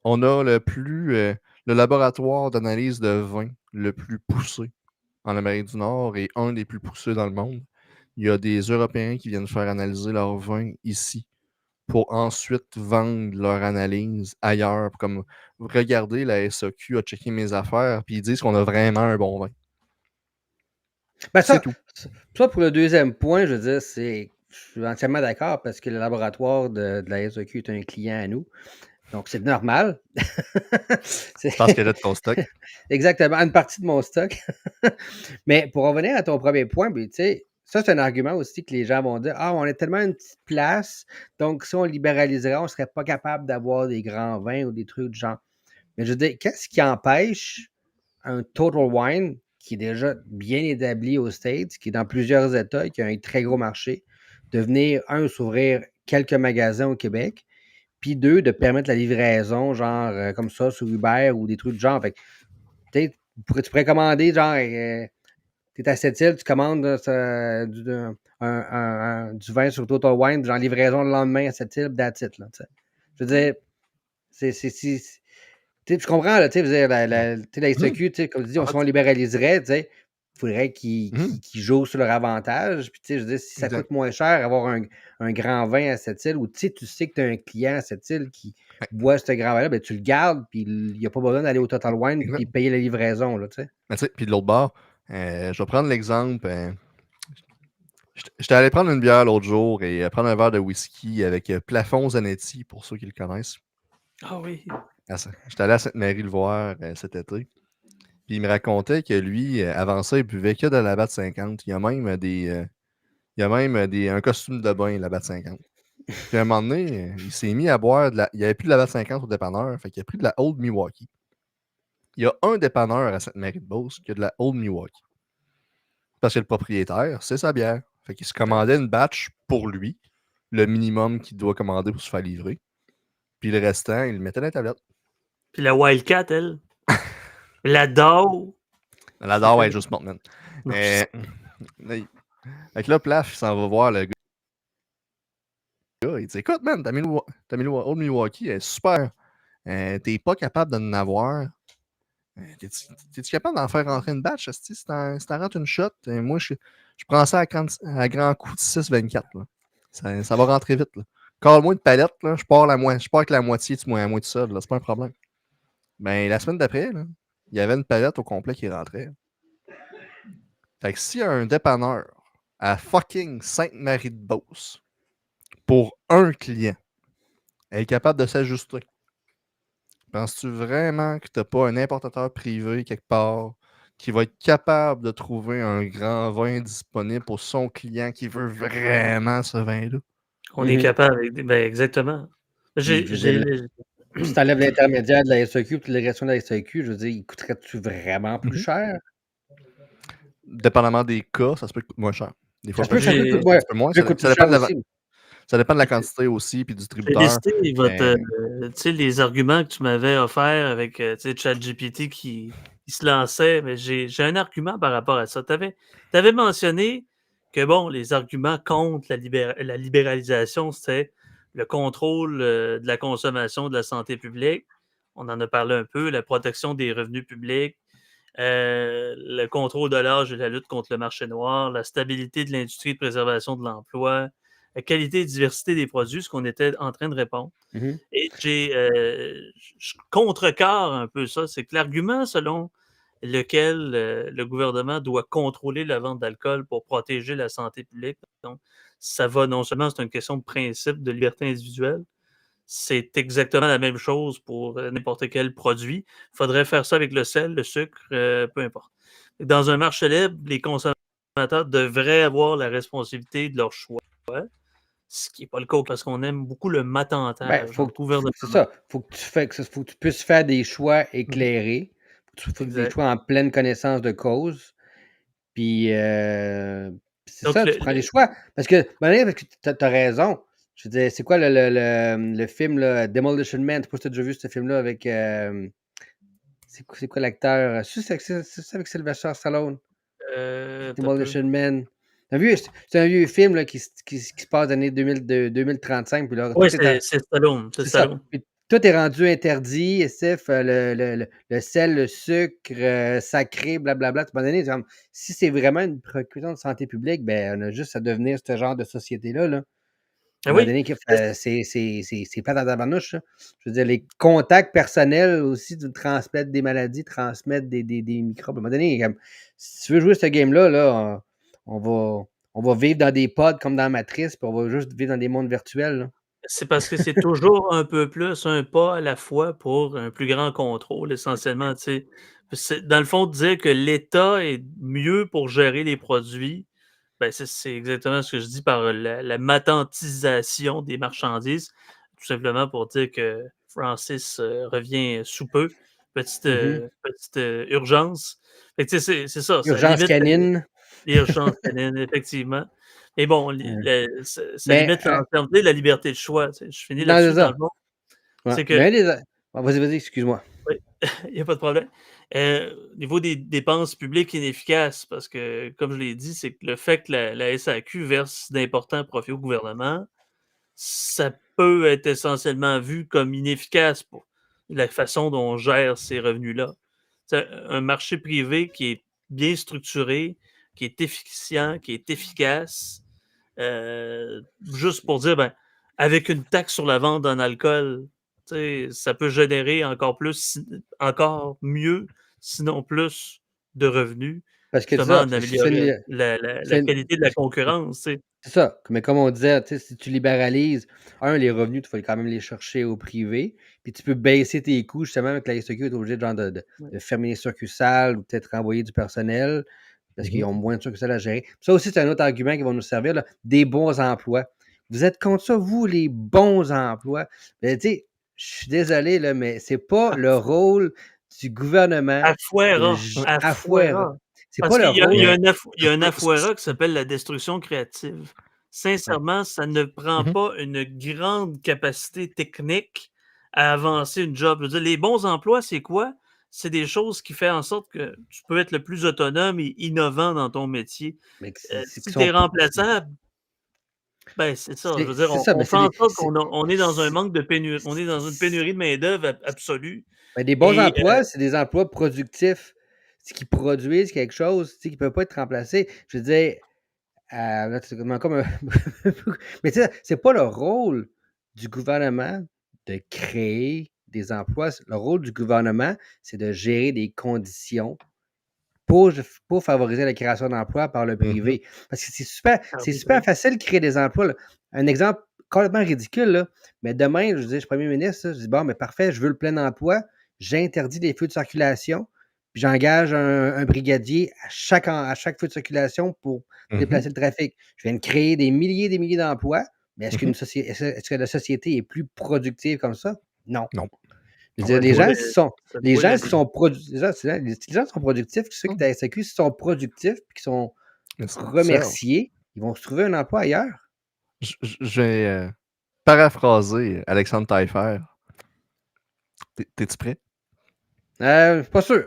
On a le laboratoire d'analyse de vin le plus poussé en Amérique du Nord et un des plus poussés dans le monde. Il y a des Européens qui viennent faire analyser leur vin ici pour ensuite vendre leur analyse ailleurs. Comme, regardez, la SAQ a checké mes affaires, puis ils disent qu'on a vraiment un bon vin. Ben C'est tout. Ça, pour le deuxième point, je veux dire, je suis entièrement d'accord parce que le laboratoire de la SAQ est un client à nous. Donc, c'est normal. Je pense qu'elle a de ton stock. Exactement, une partie de mon stock. Mais pour revenir à ton premier point, ben, tu sais, ça, c'est un argument aussi que les gens vont dire, ah, on est tellement une petite place, donc si on libéraliserait, on ne serait pas capable d'avoir des grands vins ou des trucs du genre. Mais je veux dire, qu'est-ce qui empêche un Total Wine qui est déjà bien établi aux States, qui est dans plusieurs États, qui a un très gros marché, de venir, s'ouvrir quelques magasins au Québec, puis deux, de permettre la livraison, genre comme ça, sur Uber ou des trucs du genre. Fait que, tu pourrais commander, genre, tu es à cette île, tu commandes du vin sur Total Wine, genre livraison le lendemain à cette île, that's it, là, je veux dire, tu comprends, là, tu sais, la SAQ, comme tu dis, si on libéraliserait, il faudrait qu'ils jouent sur leur avantage. Puis, je veux dire, si ça coûte moins cher avoir un grand vin à cette île, ou tu sais que tu as un client à cette île qui boit ce grand vin-là, ben, tu le gardes, puis il n'y a pas besoin d'aller au Total Wine et payer la livraison, là, tu sais. Mais tu sais, puis de l'autre bord, je vais prendre l'exemple. J'étais allé prendre une bière l'autre jour et prendre un verre de whisky avec Plafond Zanetti, pour ceux qui le connaissent. Ah oui. J'étais allé à Sainte-Marie le voir cet été. Puis il me racontait que lui, avant ça, il buvait que de la Batte 50. Il y a même un costume de bain, la Batte 50. Puis à un moment donné, il s'est mis à boire il n'y avait plus de la Batte 50 au dépanneur, fait qu'il a pris de la Old Milwaukee. Il y a un dépanneur à Sainte-Marie de Beauce qui a de la Old Milwaukee. Parce que le propriétaire, c'est sa bière. Fait qu'il se commandait une batch pour lui, le minimum qu'il doit commander pour se faire livrer. Puis le restant, il le mettait dans la tablette. Puis la Wildcat, elle. La DAO. La DAO est juste morte, man. Fait que là, Plaf, il s'en va voir le gars. Il dit, écoute, man, ta Old Milwaukee est super. T'es pas capable d'en avoir. T'es-tu capable d'en faire rentrer une batch? Si t'en rentres une shot, moi, je prends ça à grand coup de 6,24. Ça va rentrer vite. Cale-moi une palette, là, je pars avec la moitié, tu moi tout seul. C'est pas un problème. Ben, la semaine d'après, là, il y avait une palette au complet qui rentrait. Fait que s'il y a un dépanneur à fucking Sainte-Marie-de-Beauce pour un client, elle est capable de s'ajuster. Penses-tu vraiment que tu n'as pas un importateur privé quelque part qui va être capable de trouver un grand vin disponible pour son client qui veut vraiment ce vin-là? On est capable avec ben exactement. Puis, je veux dire, si tu enlèves l'intermédiaire de la SAQ et les restos de la SAQ, je veux dire, il coûterait-tu vraiment plus cher? Dépendamment des cas, ça se peut que coûte moins cher. Des fois, Ça se peut que ça J'ai- coûte un petit peu moins. plus cher aussi. Ça dépend de la quantité aussi, puis du J'ai distributeur. listé tu sais, les arguments que tu m'avais offerts avec tu sais, ChatGPT qui se lançait, mais j'ai un argument par rapport à ça. Tu avais mentionné que bon, les arguments contre la libéralisation, c'était le contrôle de la consommation, de la santé publique. On en a parlé un peu, la protection des revenus publics, le contrôle de l'âge et la lutte contre le marché noir, la stabilité de l'industrie de préservation de l'emploi, la qualité et diversité des produits, ce qu'on était en train de répondre. Mhm. Et je contrecarre un peu ça. C'est que l'argument selon lequel le gouvernement doit contrôler la vente d'alcool pour protéger la santé publique, donc ça va non seulement, c'est une question de principe de liberté individuelle, c'est exactement la même chose pour n'importe quel produit. Il faudrait faire ça avec le sel, le sucre, peu importe. Dans un marché libre, les consommateurs devraient avoir la responsabilité de leur choix, ce qui n'est pas le cas parce qu'on aime beaucoup le Ben, matantage en gouvernement. c'est ça. Faut que tu puisses faire des choix éclairés. Faut que tu fasses des Exact. choix en pleine connaissance de cause. Puis, c'est Donc, ça, tu prends des choix. Parce que tu as raison. Je veux dire, c'est quoi le film là, Demolition Man? Je sais pas si tu as déjà vu ce film-là avec. C'est quoi l'acteur? C'est avec Sylvester Stallone. t'as peu. Demolition Man. C'est un vieux film là, qui se passe dans les années 2035. Puis là, Oui, tout est c'est Stallone. C'est c'est ça. Stallone. Puis tout est rendu interdit, SF, le sel, le sucre, sacré, blablabla. À un moment donné, c'est comme, si c'est vraiment une préoccupation de santé publique, ben, on a juste à devenir ce genre de société-là. Là. À Ah un moment oui, donné, c'est plate à tabarnouche. Ça. Je veux dire, les contacts personnels aussi, de transmettre des maladies, transmettre des microbes. À un moment donné, comme, si tu veux jouer ce game-là, là, on va vivre dans des pods comme dans Matrice, puis on va juste vivre dans des mondes virtuels. Là. c'est parce que c'est toujours un peu plus un pas à la fois pour un plus grand contrôle, essentiellement. Tu sais. Dans le fond, dire que l'État est mieux pour gérer les produits, ben c'est exactement ce que je dis par la matantisation des marchandises, tout simplement pour dire que Francis revient sous peu. Petite urgence. Fait que, tu sais, c'est ça, ça Urgence limite canine. l'urgence canine, effectivement. Mais bon, ça Mais, limite l'entièreté de la liberté de choix. Tu sais. Je finis non, c'est là-dessus dans ça. le fond. Ouais. C'est que Mais vas-y, excuse-moi. oui, il n'y a pas de problème. Au niveau des dépenses publiques inefficaces, parce que, comme je l'ai dit, c'est que le fait que la SAQ verse d'importants profits au gouvernement, ça peut être essentiellement vu comme inefficace pour la façon dont on gère ces revenus-là. C'est un marché privé qui est bien structuré, qui est efficient, qui est efficace, juste pour dire, ben, avec une taxe sur la vente d'un alcool, tu sais, ça peut générer encore plus, encore mieux, sinon plus de revenus, Parce que c'est justement ça, en c'est améliorer la qualité de la concurrence. Tu sais. c'est ça. Mais comme on disait, tu sais, si tu libéralises, les revenus, tu vas quand même les chercher au privé. Puis tu peux baisser tes coûts, justement, avec la SAQ, tu es obligé genre, Ouais. de fermer les succursales ou peut-être renvoyer du personnel parce qu'ils Mhm. ont moins de succursales à gérer. Ça aussi, c'est un autre argument qui va nous servir, là, des bons emplois. Vous êtes contre ça, vous, les bons emplois? Mais tu sais, je suis désolé, là, mais c'est pas le rôle du gouvernement de Afuera, afouer. Afuera. C'est pas Parce le qu'il y a Mais rôle. un Afuera qui s'appelle la destruction créative. Ouais. Sincèrement, ça ne prend Mhm. pas une grande capacité technique à avancer une job. Je veux dire, les bons emplois, c'est quoi? C'est des choses qui font en sorte que tu peux être le plus autonome et innovant dans ton métier. Mais c'est qu'ils Si tu es sont. remplaçable, ben c'est ça. Je veux dire, C'est ça, mais on fait en sorte qu'on est dans un manque de pénurie, on est dans une pénurie de main-d'œuvre absolue. ben, des bons Et emplois, c'est des emplois productifs. C'est qui produisent quelque chose, tu sais, qui ne peut pas être remplacé. Je veux dire, là, c'est comme un. Mais tu sais, c'est pas le rôle du gouvernement de créer des emplois. Le rôle du gouvernement, c'est de gérer des conditions pour, pour favoriser la création d'emplois par le Mhm. privé. Parce que c'est super ah oui, facile de créer des emplois. Là. Un exemple complètement ridicule, là. Mais demain, je dis, je suis premier ministre, là, je dis, bon, mais parfait, je veux le plein emploi, j'interdis les feux de circulation, puis j'engage un brigadier à chaque feu de circulation pour déplacer le trafic. Je viens de créer des milliers d'emplois, mais est-ce est-ce que la société est plus productive comme ça? Non. Non. Je veux dire, les gens sont productifs, ceux qui étaient à SAQ, s'ils sont productifs et qui sont remerciés, ils vont se trouver un emploi ailleurs. Je vais paraphraser Alexandre Taillefer. T'es-tu prêt? Pas sûr.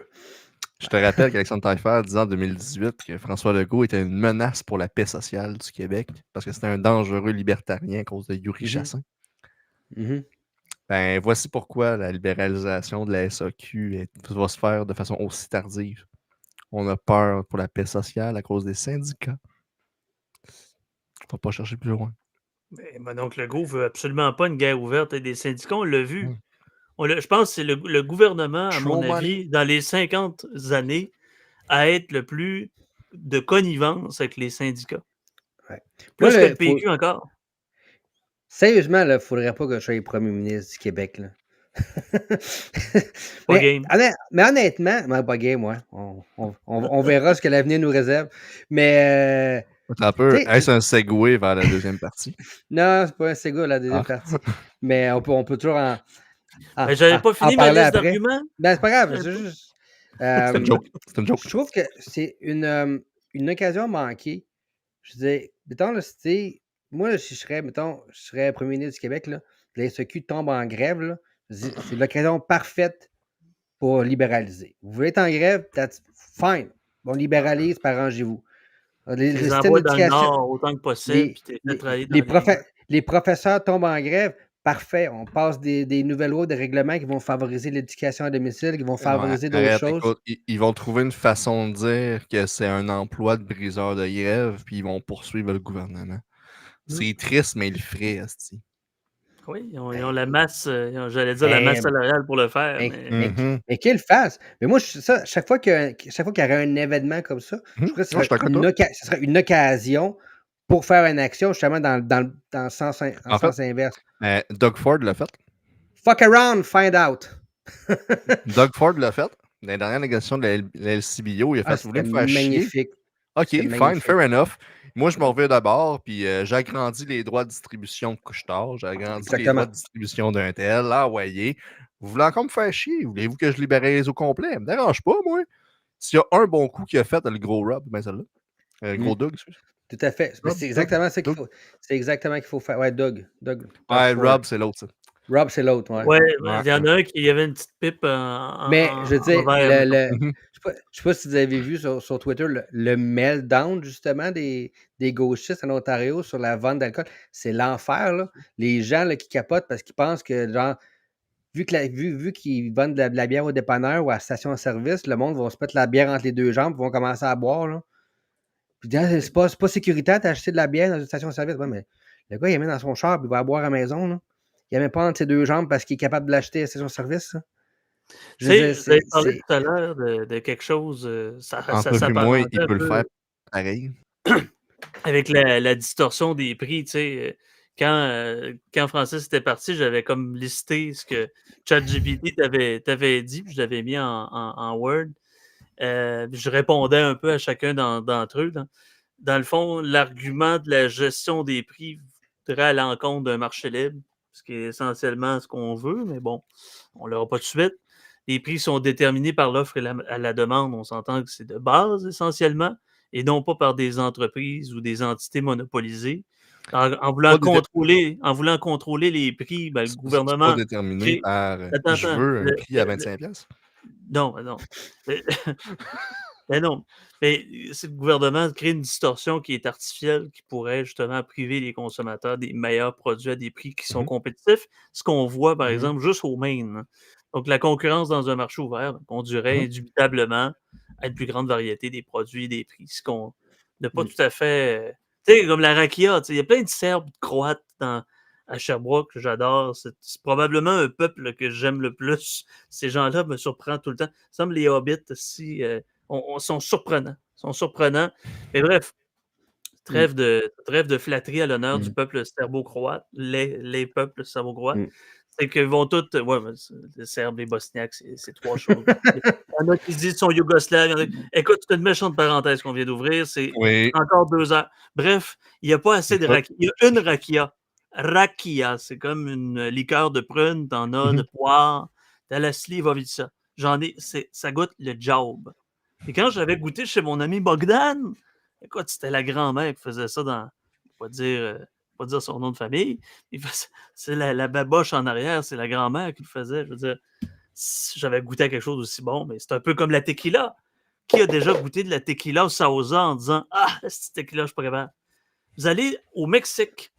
Je te rappelle qu'Alexandre Taillefer disait en 2018 que François Legault était une menace pour la paix sociale du Québec parce que c'était un dangereux libertarien à cause de Yuri Chassin. Ben, voici pourquoi la libéralisation de la SAQ va se faire de façon aussi tardive. On a peur pour la paix sociale à cause des syndicats. On va pas chercher plus loin. Mais donc, Legault veut absolument pas une guerre ouverte avec des syndicats. On l'a vu. Je pense que c'est le gouvernement, à mon avis, dans les 50 années, à être le plus de connivence avec les syndicats. Ouais. Plus que le PQ encore. Sérieusement, il ne faudrait pas que je sois premier ministre du Québec. Là. Pas game. Mais honnêtement, pas game, ouais. On verra ce que l'avenir nous réserve. Mais. Un peu, est-ce un segway vers la deuxième partie? Non, c'est pas un segway la deuxième partie. Mais on peut toujours en. Mais j'avais pas fini ma liste d'arguments. Ben, c'est pas grave. C'est juste. C'est une joke. Je trouve que c'est une occasion manquée. Je disais, mettons, là, moi, si je serais premier ministre du Québec, là, la SAQ tombe en grève, là, c'est l'occasion parfaite pour libéraliser. Vous voulez être en grève, that's fine. On libéralise, arrangez-vous. Les envoie dans le Nord autant que possible. Les professeurs tombent en grève, parfait. On passe des nouvelles lois, des règlements qui vont favoriser l'éducation à domicile, qui vont favoriser d'autres choses. Écoute, ils vont trouver une façon de dire que c'est un emploi de briseur de grève, puis ils vont poursuivre le gouvernement. C'est triste, mais ils le feraient, asti. Oui, ils ont la masse, j'allais dire la masse salariale pour le faire. Mais qu'ils le fassent. Mais moi, chaque fois qu'il y aurait un événement comme ça, je crois que ce serait une occasion pour faire une action justement dans le sens inverse. Doug Ford l'a fait. Fuck around, find out. Doug Ford l'a fait. Dans les dernières négociations de la LCBO, il a fait « Vous voulez me faire chier? » OK, fine, fair enough. Moi, je m'en reviens d'abord, puis j'agrandis les droits de distribution de Couche-Tard, j'agrandis les droits de distribution d'un tel, voyez. Vous voulez encore me faire chier? Voulez-vous que je libéralise au complet? Ça me dérange pas, moi. S'il y a un bon coup qu'il a fait, le gros Rob, ben celle-là. Le gros Doug, excuse. Tout à fait. C'est exactement ça qu'il faut. C'est exactement qu'il faut faire. Ouais, Doug. Ouais, Rob, c'est l'autre, ça. Rob, c'est l'autre, ouais. Ouais, il y en a un qui avait une petite pipe Mais je veux dire, je sais pas si vous avez vu sur Twitter le meltdown, justement, des gauchistes en Ontario sur la vente d'alcool. C'est l'enfer, là. Les gens là, qui capotent parce qu'ils pensent que, genre, vu qu'ils vendent de la bière au dépanneur ou à la station-service, le monde va se mettre la bière entre les deux jambes et vont commencer à boire, là. Puis c'est pas sécuritaire d'acheter de la bière dans une station-service. Ouais, mais le gars, il la met dans son char et il va boire à la maison, là. Il ne met pas entre ses deux jambes parce qu'il est capable de l'acheter à la station-service. Vous avez parlé tout à l'heure de quelque chose. Moi, il peut le faire pareil. Avec la distorsion des prix, tu sais. Quand Francis était parti, j'avais comme listé ce que ChatGPT t'avait dit, puis je l'avais mis en Word. Je répondais un peu à chacun d'entre eux. Dans le fond, l'argument de la gestion des prix voudrait à l'encontre d'un marché libre, ce qui est essentiellement ce qu'on veut, mais bon, on ne l'aura pas tout de suite. Les prix sont déterminés par l'offre et la demande. On s'entend que c'est de base essentiellement, et non pas par des entreprises ou des entités monopolisées. En voulant contrôler les prix, ben, le gouvernement... C'est pas déterminé par je veux un prix à 25$. Non. Mais non. Mais c'est le gouvernement crée une distorsion qui est artificielle, qui pourrait justement priver les consommateurs des meilleurs produits à des prix qui sont compétitifs. Ce qu'on voit, par exemple, juste au Maine. Donc, la concurrence dans un marché ouvert conduirait indubitablement à une plus grande variété des produits et des prix. Ce qu'on n'a pas tout à fait... Tu sais, comme la rakia, il y a plein de Serbes, de Croates à Sherbrooke que j'adore. C'est probablement un peuple que j'aime le plus. Ces gens-là me surprennent tout le temps. Ça semble les hobbits aussi... sont surprenants. Mais bref, Trêve de flatterie à l'honneur du Mm. peuple serbo-croate, les peuples serbo-croates. Mm. C'est qu'ils vont tous. Ouais, mais les Serbes, les Bosniaques, c'est trois choses. Il y en a qui se disent qu'ils sont Yougoslaves. Écoute, c'est une méchante parenthèse qu'on vient d'ouvrir. C'est Oui, encore 2 heures. Bref, il n'y a pas assez de Écoute. rakia. Il y a une rakia. Rakia, c'est comme une liqueur de prune, t'en as, de poire, t'as la slivovica. J'en ai, ça goûte le job. Et quand j'avais goûté chez mon ami Bogdan, écoute, c'était la grand-mère qui faisait ça dans, pas dire son nom de famille, c'est la baboche en arrière, c'est la grand-mère qui le faisait. Je veux dire, j'avais goûté à quelque chose d'aussi bon, mais c'est un peu comme la tequila. Qui a déjà goûté de la tequila au sauza en disant « Ah, cette tequila, je suis pas capable. » Vous allez au Mexique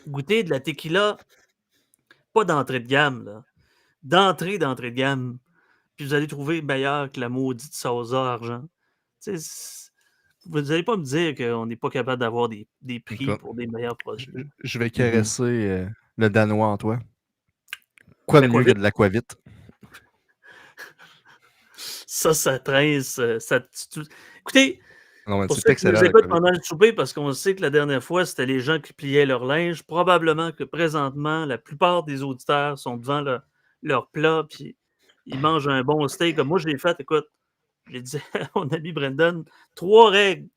goûter de la tequila, pas d'entrée de gamme, là. D'entrée de gamme. Puis vous allez trouver meilleur que la maudite sauza argent. Tu sais, vous n'allez pas me dire qu'on n'est pas capable d'avoir des prix Écoute, pour des meilleurs produits. je vais caresser le Danois en toi. Quoi de mieux que L'aquavit, de l'aquavit? ça traîne. Écoutez, Non, mais pour c'est ceux qui nous excellent, écoutent l'aquavit. pendant le souper, parce qu'on sait que la dernière fois, c'était les gens qui pliaient leur linge, probablement que présentement, la plupart des auditeurs sont devant leur plat, puis ils mangent un bon steak. Comme moi, je l'ai fait, écoute, j'ai dit à mon ami Brendan, 3 règles.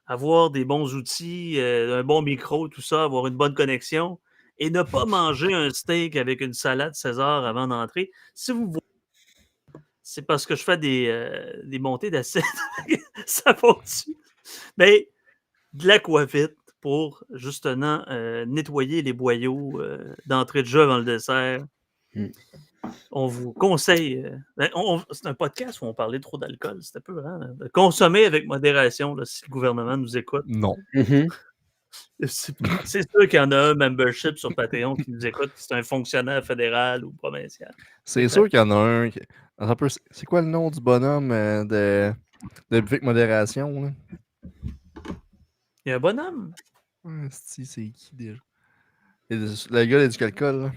Avoir des bons outils, un bon micro, tout ça, avoir une bonne connexion, et ne pas manger un steak avec une salade César avant d'entrer. Si vous voulez, c'est parce que je fais des montées d'acide. Ça fonctionne. Mais de l'aquavit pour justement nettoyer les boyaux d'entrée de jeu avant le dessert. Mm. On vous conseille. C'est un podcast où on parlait trop d'alcool. C'était peu, hein? De consommer avec modération là, si le gouvernement nous écoute. Non. Mhm. C'est sûr qu'il y en a un membership sur Patreon qui nous écoute, c'est un fonctionnaire fédéral ou provincial. C'est sûr qu'il y en a un. Attends un peu, c'est quoi le nom du bonhomme de Buffet Modération? Là? Il y a un bonhomme. C'est qui déjà? Le gars du alcool. Là.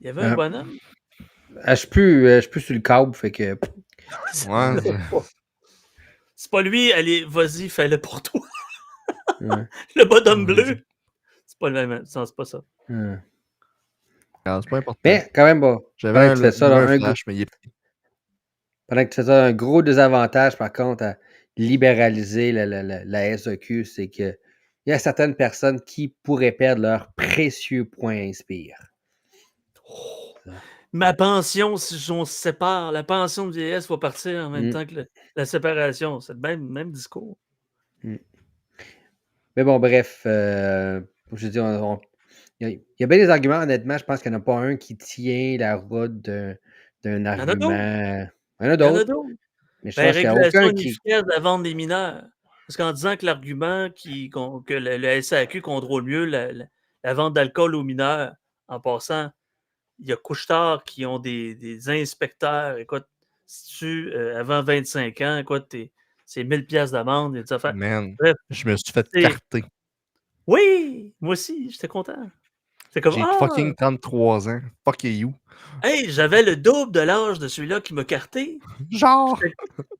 Il y avait un bonhomme. Je suis plus sur le câble, fait que. Ouais. C'est pas lui, allez, vas-y, fais-le pour toi. Ouais. Le bonhomme bleu. C'est pas le même, c'est pas ça. Ouais. Alors, c'est pas important. Mais quand même, bon. J'avais pendant que tu fais ça, un flash, mais il est petit. Pendant que tu fais ça, un gros désavantage, par contre, à libéraliser la SEQ, c'est qu'il y a certaines personnes qui pourraient perdre leur précieux point Inspire. Ma pension, si on se sépare, la pension de vieillesse va partir en même temps que la séparation. C'est le même discours. Mais bon, bref, je veux dire, il y a bien des arguments, honnêtement. Je pense qu'il n'y en a pas un qui tient la route d'un argument. Il y en a d'autres. Mais je pense qu'il n'y a Régulation aucun qui. inefficace de la vente des mineurs. Parce qu'en disant que l'argument que le SAQ contrôle mieux la vente d'alcool aux mineurs, en passant, il y a Couche-Tard qui ont des inspecteurs. Écoute, si tu, avant 25 ans, écoute, c'est 1000 pièces d'amende. Des affaires. Man, Bref, je me suis fait carter. oui, moi aussi, j'étais content. C'est comme, J'ai fucking 33 ans. Fuck you. Hey, j'avais le double de l'âge de celui-là qui m'a carté. Genre!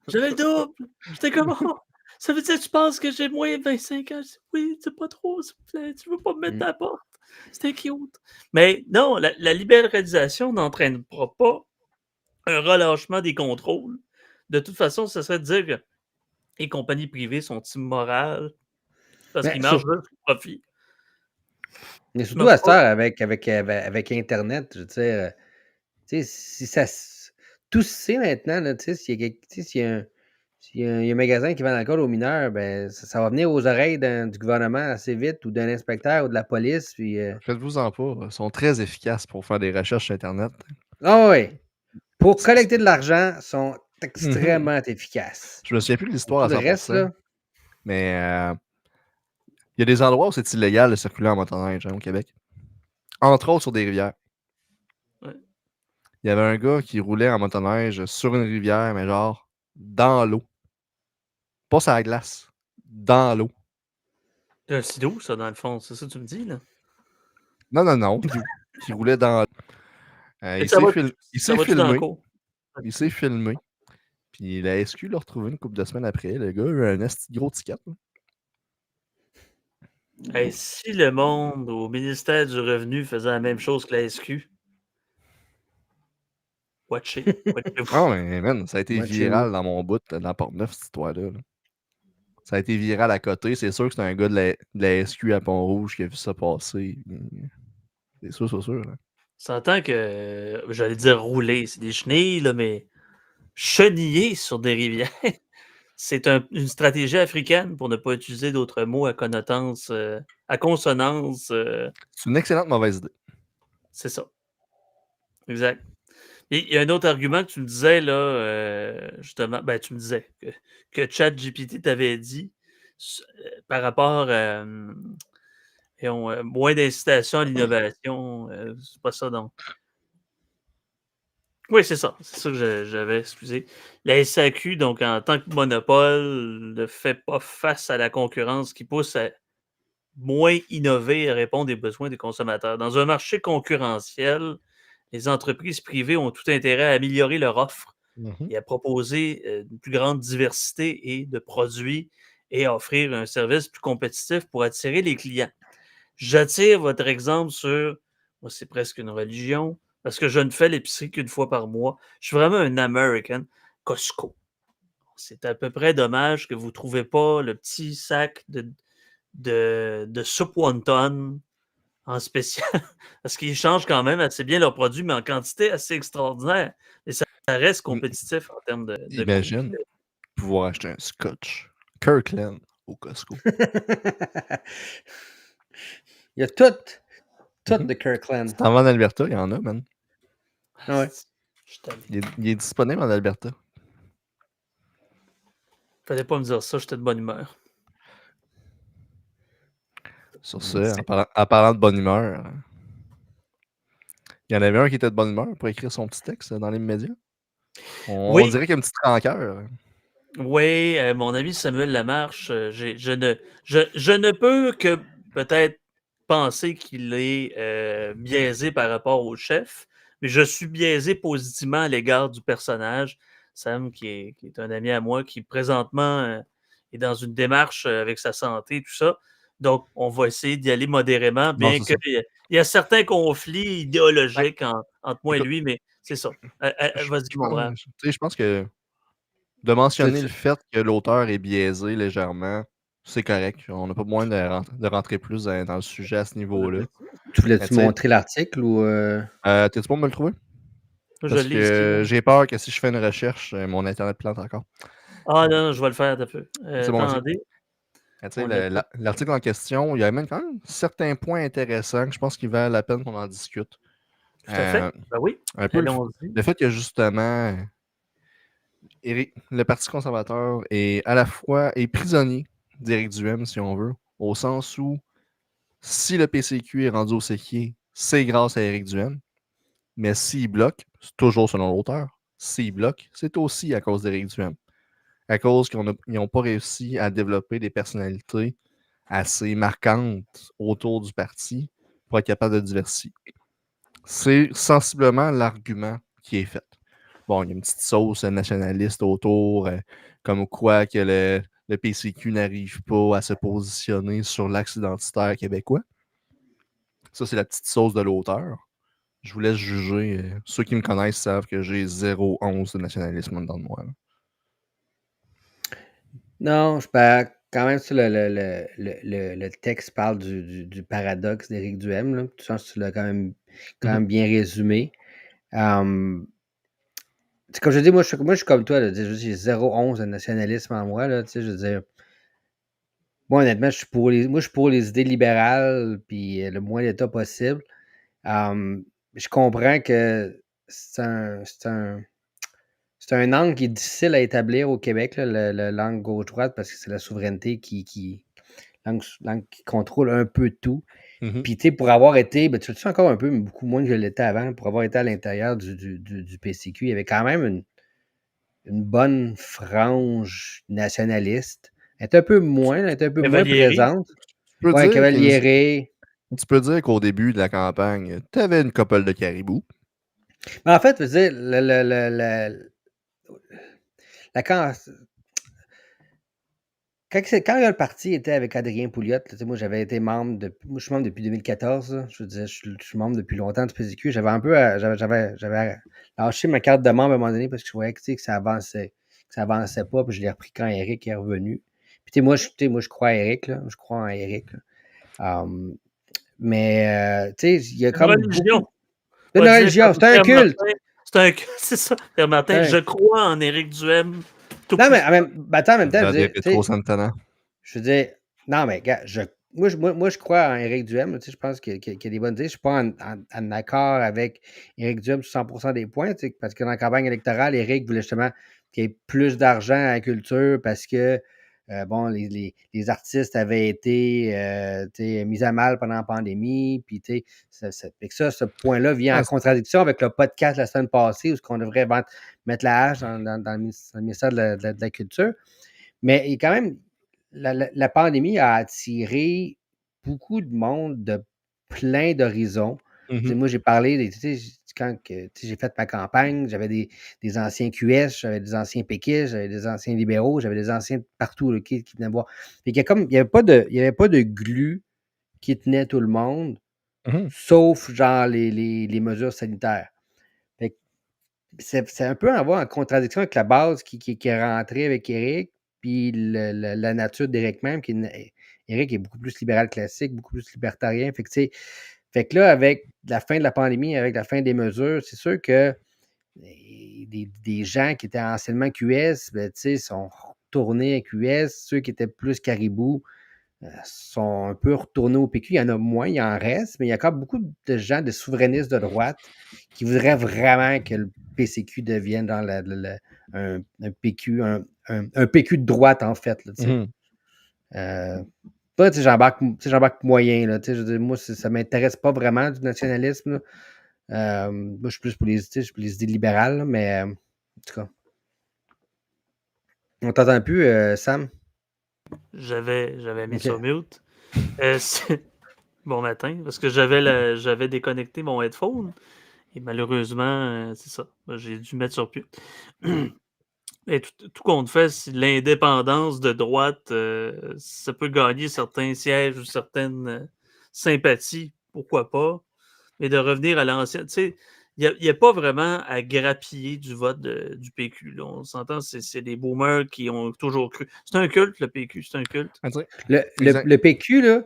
J'avais le double. J'étais comme, oh, ça veut dire que tu penses que j'ai moins de 25 ans? Je dis, oui, c'est pas trop, s'il te plaît. Tu veux pas me mettre à la porte? C'était cute. Mais non, la libéralisation n'entraînera pas un relâchement des contrôles. De toute façon, ça serait de dire que les compagnies privées sont immorales parce qu'ils marchent sur le profit. Mais surtout à cette heure, avec Internet, je veux dire, tu sais, si ça. Tout se sait maintenant, là, tu sais, s'il y a un magasin qui vend l'alcool aux mineurs, ben, ça va venir aux oreilles du gouvernement assez vite, ou d'un inspecteur, ou de la police. Puis, Faites-vous-en pas. Ils sont très efficaces pour faire des recherches sur Internet. Ah oui! Pour collecter de l'argent, ils sont extrêmement efficaces. Je me souviens plus de l'histoire à 100%. Le reste, là. Mais il y a des endroits où c'est illégal de circuler en motoneige au Québec. Entre autres sur des rivières. Ouais. Il y avait un gars qui roulait en motoneige sur une rivière, mais genre dans l'eau. Pas sur la glace. Dans l'eau. C'est un sidou, ça, dans le fond. C'est ça que tu me dis, là? Non. Qui roulait dans l'eau. Il s'est filmé. Il s'est filmé. Puis la SQ l'a retrouvé une couple de semaines après. Le gars a eu un esti de gros ticket. Là. Hey, si le monde au ministère du Revenu faisait la même chose que la SQ, watchez. Ah, mais man, ça a été Watchez-vous. viral dans mon bout, dans Port-Neuf, cette histoire-là. Là. Ça a été viral à côté. C'est sûr que c'est un gars de la SQ à Pont-Rouge qui a vu ça passer. C'est sûr, c'est sûr. Là. S'entend que, j'allais dire rouler, c'est des chenilles, là, mais cheniller sur des rivières, c'est une stratégie africaine pour ne pas utiliser d'autres mots à consonance. C'est une excellente mauvaise idée. C'est ça. Exact. Et il y a un autre argument que tu me disais, là, justement, ben, tu me disais que ChatGPT t'avait dit par rapport à moins d'incitation à l'innovation. C'est pas ça, donc. Oui, c'est ça. C'est ça que j'avais, excusé. La SAQ, donc, en tant que monopole, ne fait pas face à la concurrence qui pousse à moins innover et répondre aux besoins des consommateurs. Dans un marché concurrentiel, les entreprises privées ont tout intérêt à améliorer leur offre et à proposer une plus grande diversité et de produits et à offrir un service plus compétitif pour attirer les clients. J'attire votre exemple sur, moi c'est presque une religion, parce que je ne fais l'épicerie qu'une fois par mois. Je suis vraiment un American. Costco. C'est à peu près dommage que vous ne trouvez pas le petit sac de soupe wonton en spécial, parce qu'ils changent quand même assez bien leurs produits, mais en quantité assez extraordinaire. Et ça reste compétitif en termes de coût. Imagine pouvoir acheter un scotch Kirkland au Costco. Il y a tout de Kirkland. Si t'en vas en Alberta, il y en a, man. Ah ouais. Il est disponible en Alberta. Fallait pas me dire ça, j'étais de bonne humeur. Sur ce, en parlant de bonne humeur, il y en avait un qui était de bonne humeur pour écrire son petit texte dans les médias. On Oui. dirait qu'il y a une petite rancœur. Oui, mon ami Samuel Lamarche, je ne peux que peut-être penser qu'il est biaisé par rapport au chef, mais je suis biaisé positivement à l'égard du personnage. Sam, qui est un ami à moi, qui présentement est dans une démarche avec sa santé, tout ça. Donc, on va essayer d'y aller modérément, bien qu'il y a certains conflits idéologiques entre moi et lui, mais c'est ça. Vas-y, mon brave. Je pense que de mentionner le fait que l'auteur est biaisé légèrement, c'est correct. On n'a pas besoin de rentrer plus dans le sujet à ce niveau-là. Tu voulais-tu montrer l'article ou... T'es-tu bon de me le trouver? Parce que j'ai peur que si je fais une recherche, mon internet plante encore. Ah non, je vais le faire un peu. C'est bon, attendez. L'article en question, il y a même quand même certains points intéressants que je pense qu'il valent la peine qu'on en discute. Tout à fait. Ben oui. Un peu le fait que justement, le Parti conservateur est à la fois prisonnier d'Éric Duhem, si on veut, au sens où si le PCQ est rendu au séquier, c'est grâce à Éric Duhem. Mais s'il bloque, c'est toujours selon l'auteur, s'il bloque, c'est aussi à cause d'Éric Duhem. À cause qu'ils n'ont pas réussi à développer des personnalités assez marquantes autour du parti pour être capable de diversifier. C'est sensiblement l'argument qui est fait. Bon, il y a une petite sauce nationaliste autour, comme quoi que le PCQ n'arrive pas à se positionner sur l'axe identitaire québécois. Ça, c'est la petite sauce de l'auteur. Je vous laisse juger. Ceux qui me connaissent savent que j'ai 0,11 de nationalisme dedans de moi. Là. Non, quand même, le texte parle du paradoxe d'Éric Duhem. Là. Je pense que tu l'as quand même bien résumé. Comme je dis, moi, je suis comme toi. Là, j'ai 0,11 de nationalisme en moi. Là, je veux dire, moi, honnêtement, je suis pour les idées libérales puis le moins d'État possible. Je comprends que c'est un angle qui est difficile à établir au Québec, là, l'angle gauche-droite, parce que c'est la souveraineté qui contrôle un peu tout. Puis, tu sais, pour avoir été, tu le sais encore un peu, mais beaucoup moins que je l'étais avant, pour avoir été à l'intérieur du PCQ, il y avait quand même une bonne frange nationaliste. Elle est un peu moins présente. Ouais, Cavalieri. Tu peux dire qu'au début de la campagne, tu avais une couple de caribous. Mais en fait, je veux dire, quand le parti était avec Adrien Pouliot, là, tu sais, moi j'avais été membre moi je suis membre depuis 2014. Là. Je veux dire, je suis membre depuis longtemps du PSQ. J'avais un peu j'avais lâché ma carte de membre à un moment donné parce que je voyais que, tu sais, que ça avançait pas, puis je l'ai repris quand Eric est revenu. Puis tu sais, moi je crois à Eric, là. Je crois en Eric. Là. Mais tu sais, il y a Une comme religion. beaucoup. C'est une religion, c'est un culte. C'est un culte, c'est ça. Pierre Martin, je crois en Éric Duhem. Non, mais en même temps, je veux dire, Retro Santana. je veux dire, non, mais gars, moi, je crois en Éric Duhem. Tu sais, je pense qu'il y a des bonnes idées. Je ne suis pas en accord avec Éric Duhem sur 100% des points, tu sais, parce que dans la campagne électorale, Éric voulait justement qu'il y ait plus d'argent à la culture parce que bon, les artistes avaient été mis à mal pendant la pandémie. Puis, tu sais, ce point-là vient en contradiction avec le podcast la semaine passée où on devrait mettre la hache dans le ministère de la Culture. Mais quand même, la pandémie a attiré beaucoup de monde de plein d'horizons. Moi, j'ai parlé, quand j'ai fait ma campagne, j'avais des anciens QS, j'avais des anciens péquistes, j'avais des anciens libéraux, j'avais des anciens partout là, qui venaient voir. Il n'y avait pas de glu qui tenait tout le monde, sauf genre les mesures sanitaires. C'est un peu en contradiction avec la base qui est rentrée avec Éric, puis la nature d'Éric même. Éric est beaucoup plus libéral classique, beaucoup plus libertarien. Fait que là, avec la fin de la pandémie, avec la fin des mesures, c'est sûr que des gens qui étaient anciennement QS, sont retournés à QS. Ceux qui étaient plus caribou sont un peu retournés au PQ. Il y en a moins, il en reste, mais il y a encore beaucoup de gens, de souverainistes de droite, qui voudraient vraiment que le PCQ devienne dans un PQ, un PQ de droite, en fait. Là, j'embarque moyen. Là, je veux dire, moi, ça ne m'intéresse pas vraiment du nationalisme. Moi, je suis plus pour les idées libérales, là, mais en tout cas. On t'entend plus, Sam? J'avais mis sur mute. Bon matin, parce que j'avais déconnecté mon headphone. Et malheureusement, c'est ça. J'ai dû mettre sur mute. Et tout compte fait, si l'indépendance de droite, ça peut gagner certains sièges ou certaines sympathies, pourquoi pas. Mais de revenir à l'ancienne, tu sais, il n'y a pas vraiment à grappiller du vote du PQ. Là. On s'entend, c'est des boomers qui ont toujours cru. C'est un culte, le PQ, c'est un culte. Le PQ, là,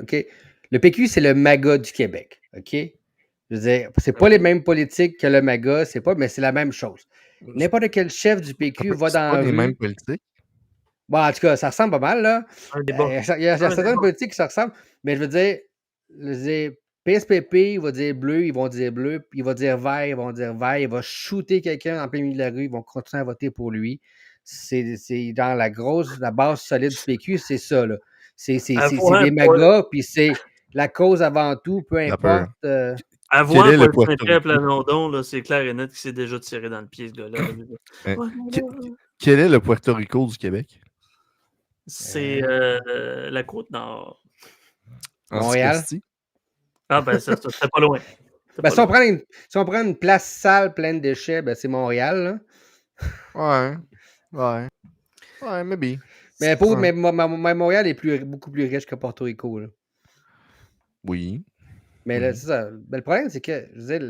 OK. Le PQ, c'est le MAGA du Québec, OK? Je veux dire, c'est pas les mêmes politiques que le MAGA, mais c'est la même chose. N'importe quel chef du PQ va dans la rue. C'est pas les mêmes politiques. Bon, en tout cas, ça ressemble pas mal, là. Un débat. Il y a certaines politiques qui se ressemblent, mais je veux dire, PSPP, il va dire bleu, ils vont dire bleu, puis il va dire vert, ils vont dire vert, il va shooter quelqu'un en plein milieu de la rue, ils vont continuer à voter pour lui. C'est dans la base solide du PQ, c'est ça, là. C'est des magas, puis c'est la cause avant tout, peu importe. Avoir Paul Saint-Pierre Plamondon, là, c'est clair et net qu'il s'est déjà tiré dans le pied, ce gars-là. Quel est le Puerto Rico du Québec? C'est la Côte-Nord. Montréal? Ah, ben, ça c'est pas loin. Ben, si on prend une place sale pleine de déchets, ben, c'est Montréal, là. Ouais, maybe. Mais Montréal est beaucoup plus riche que Porto Rico, là. Oui. Mais là, c'est ça. Ben, le problème, c'est que, je disais...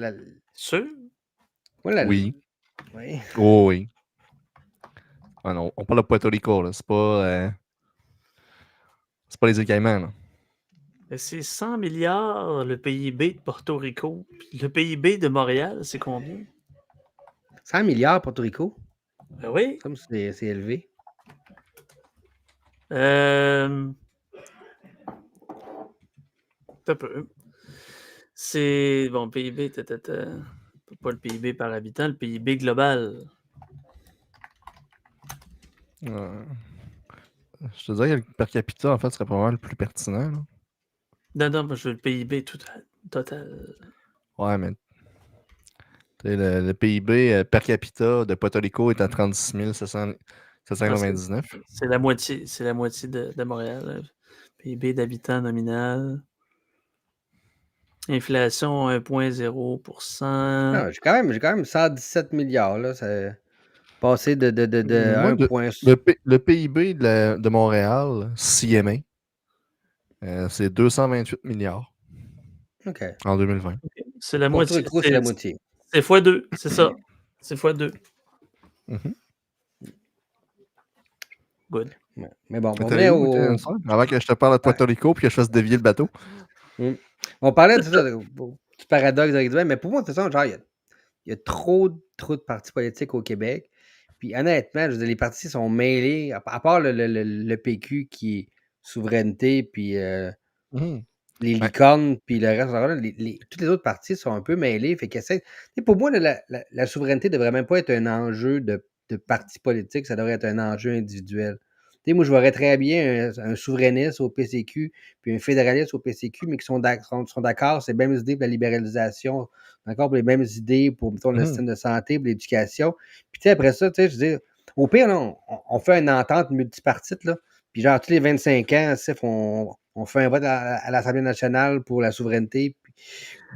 Sûr? Oui. Oui. Oh, oui. Ah non, on parle de Puerto Rico, là. C'est pas les îles Caïmans, là. C'est 100 milliards le PIB de Porto Rico. Puis le PIB de Montréal, c'est combien? 100 milliards Porto Rico? Ben oui. Comme c'est élevé. Un peu. C'est... Bon, PIB, pas le PIB par habitant, le PIB global. Je te dirais que le per capita, en fait, serait probablement le plus pertinent, là. Non, je veux le PIB total. Ouais, mais le PIB per capita de Puerto Rico est à 36 799. C'est la moitié de Montréal. PIB d'habitants nominal. Inflation 1,0%. Non, j'ai quand même 117 milliards, là. Passer de Moi, 1 point... le PIB de Montréal, CMA, c'est 228 milliards OK. en 2020. C'est la Pour moitié. Trucro, c'est la moitié. C'est x2, c'est ça. C'est x2. Mhm. Good. Ouais. Mais bon, on T'es venait où, au... avant que je te parle de Puerto Rico puis que je fasse dévier le bateau? On parlait de ça, du paradoxe avec Dubaï, mais pour moi, de toute façon, genre, il y a trop de partis politiques au Québec. Puis honnêtement, je veux dire, les partis sont mêlés, à part le PQ qui est souveraineté, puis Mhm. les Ouais. licornes, puis le reste, toutes les autres parties sont un peu mêlées. Fait que pour moi, la souveraineté ne devrait même pas être un enjeu de parti politique, ça devrait être un enjeu individuel. Moi, je verrais très bien un souverainiste au PCQ, puis un fédéraliste au PCQ, mais qui sont d'accord, c'est les mêmes idées pour la libéralisation, d'accord, pour les mêmes idées pour, mettons, le système de santé, pour l'éducation. Puis après ça, je veux dire, au pire, là, on fait une entente multipartite, là, puis genre, tous les 25 ans, on fait un vote à l'Assemblée nationale pour la souveraineté. Puis,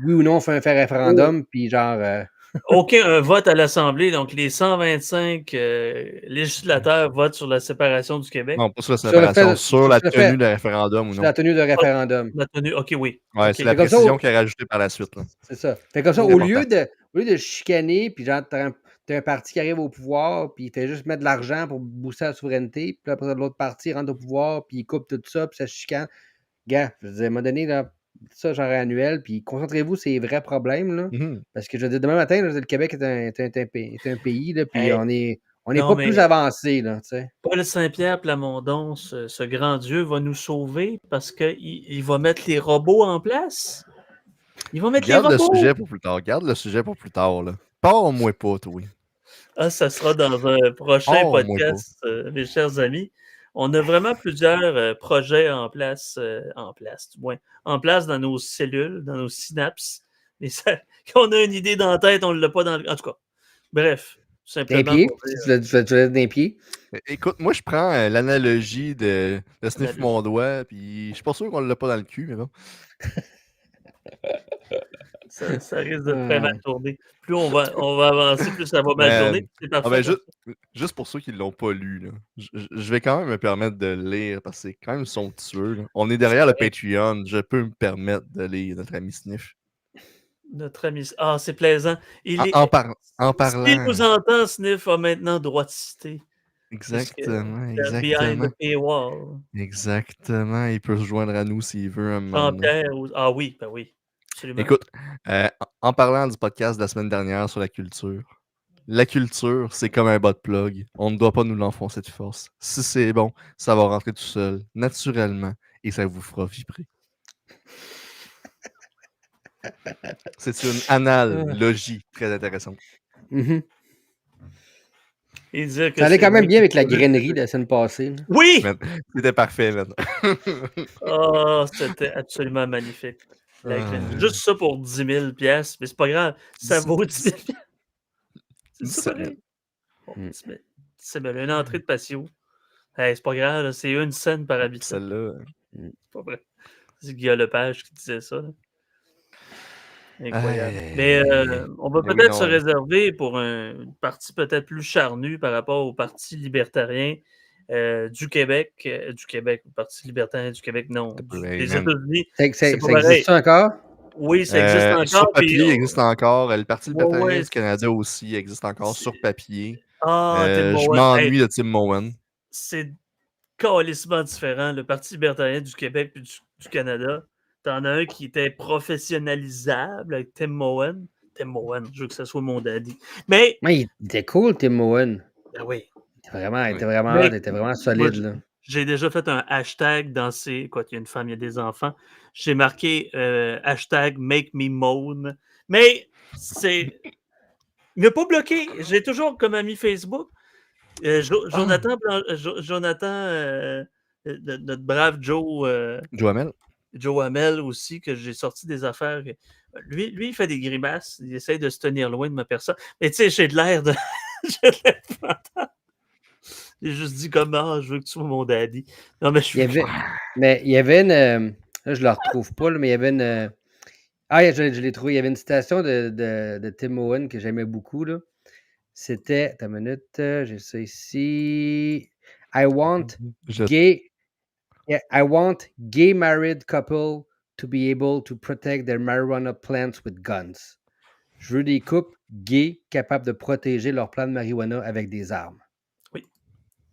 oui ou non, on fait un référendum, puis genre... Aucun vote à l'Assemblée, donc les 125 législateurs votent sur la séparation du Québec. Non, pas sur la Sur le séparation, fait- sur la sur le fait- tenue de référendum ou sur non. la tenue de référendum. La tenue, ok, oui. Ouais, Ok. c'est la Fait comme ça, précision qui est rajoutée par la suite. Là. C'est ça. Fait comme ça, C'est au important. lieu de chicaner, puis genre, t'as un parti qui arrive au pouvoir, puis il fait juste mettre de l'argent pour booster la souveraineté, puis après, l'autre parti rentre au pouvoir, puis il coupe tout ça, puis ça chicane. Gars, je veux dire, à un moment donné, là, ça, genre annuel, puis concentrez-vous sur les vrais problèmes, là. Mhm. Parce que je veux dire, demain matin, là, je veux dire, le Québec est un pays, là, puis Hey, on n'est non, pas mais plus avancé, là, tu sais. Paul Saint-Pierre Plamondon, ce grand Dieu, va nous sauver parce qu'il va mettre les robots en place. Il va mettre Garde les le robots. sujet pour plus tard. Garde le sujet pour plus tard. Là. Pars-moi pas, toi. Ah, ça sera dans un prochain Pars-moi pas. podcast, mes chers amis. On a vraiment plusieurs projets en place, du moins, en place dans nos cellules, dans nos synapses. Mais ça, quand on a une idée dans la tête, on ne l'a pas dans le... En tout cas, bref, tout D'un simplement pied, pour dire... tu l'as d'un pied. Écoute, moi, je prends l'analogie de sniff L'analogie. mon doigt, puis je suis pas sûr qu'on l'a pas dans le cul, mais bon. Ça risque de très mal tourner. Plus on va avancer, plus ça va mal tourner. C'est Ah parfait. ben, juste pour ceux qui ne l'ont pas lu, là, je vais quand même me permettre de le lire parce que c'est quand même somptueux. Là. On est derrière le Patreon, je peux me permettre de lire notre ami Sniff. Notre ami... Ah, c'est plaisant. En parlant. S'il nous entend, Sniff a maintenant droit de citer. Exactement, Behind exactement. the paywall. Exactement, il peut se joindre à nous s'il veut un moment donné. Jean-Pierre, ah oui, ben oui, absolument. Écoute, en parlant du podcast de la semaine dernière sur la culture, c'est comme un bot plug. On ne doit pas nous l'enfoncer de force. Si c'est bon, ça va rentrer tout seul, naturellement, et ça vous fera vibrer. C'est une analogie très intéressante. Mm-hmm. Et dire que Ça allait c'est quand même lui bien avec qui la produit. grainerie de la semaine passée. Là. Oui! C'était parfait, maintenant. Oh, c'était absolument magnifique. La grainerie. Juste ça pour 10 000 piastres, mais c'est pas grave. Ça vaut 10 000 piastres. C'est ça pareil. Bon, 10 000. C'est bien, une entrée de patio. Hey, c'est pas grave, là, c'est 1 scène par habitant. Celle-là. C'est pas vrai. C'est Guillaume Lepage qui disait ça. Là. Incroyable. Mais on va peut-être se réserver pour une partie peut-être plus charnue par rapport au Parti libertarien du Québec. Le Parti libertarien du Québec, non. Des États-Unis. Ça existe encore? Oui, ça existe encore. Sur papier, il existe encore. Le Parti libertarien ouais, du Canada aussi existe encore sur papier. Ah, Tim Je Mowen. m'ennuie de Tim Mowen. C'est calissement différent. Le Parti libertarien du Québec et du Canada. T'en as un qui était professionnalisable avec Tim Mowen. Tim Mowen, je veux que ça soit mon daddy. Mais. Ouais, il était cool, Tim Mowen. Ben oui. Il était vraiment solide. Là. J'ai déjà fait un hashtag dans ces. Quoi, il y a une femme, il y a des enfants. J'ai marqué hashtag make me moan. Mais c'est. Il m'a pas bloqué. J'ai toujours comme ami Facebook. Jonathan, notre brave Joe. Joe Hamel. Joe Hamel aussi, que j'ai sorti des affaires. Lui, il fait des grimaces. Il essaye de se tenir loin de ma personne. Mais tu sais, j'ai de l'air de. J'ai juste dit comme je veux que tu sois mon daddy. Non, mais il y avait une. Là, je ne la retrouve pas, là, mais il y avait une. Je l'ai trouvé. Il y avait une citation de Tim Mowen que j'aimais beaucoup. Là. C'était, attends une minute, j'ai ça ici. I want Je- gay married couple to be able to protect their marijuana plants with guns. Je veux des couples gays capables de protéger leurs plants de marijuana avec des armes. Oui.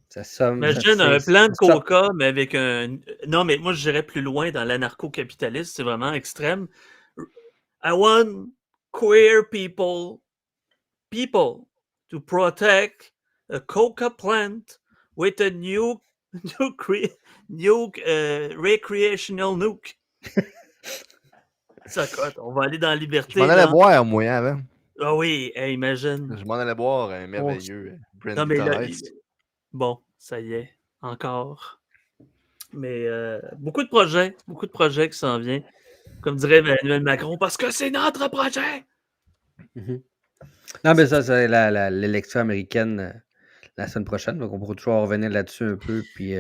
Ça somme. Imagine un plan de coca, mais avec un. Non, mais moi, je dirais plus loin dans l'anarcho-capitaliste. C'est vraiment extrême. I want queer people to protect a coca plant with a new recreational nuke. Ça cote. On va aller dans la liberté. Je m'en allais boire, moi, avant. Ah oui, hey, imagine. Je m'en allais boire un merveilleux Non, Brandy mais là, Ice. bon, ça y est, encore. Mais beaucoup de projets qui s'en viennent. Comme dirait Emmanuel Macron, parce que c'est notre projet. Mhm. Non, mais ça, c'est l'élection américaine la semaine prochaine. Donc, on pourra toujours revenir là-dessus un peu. Puis,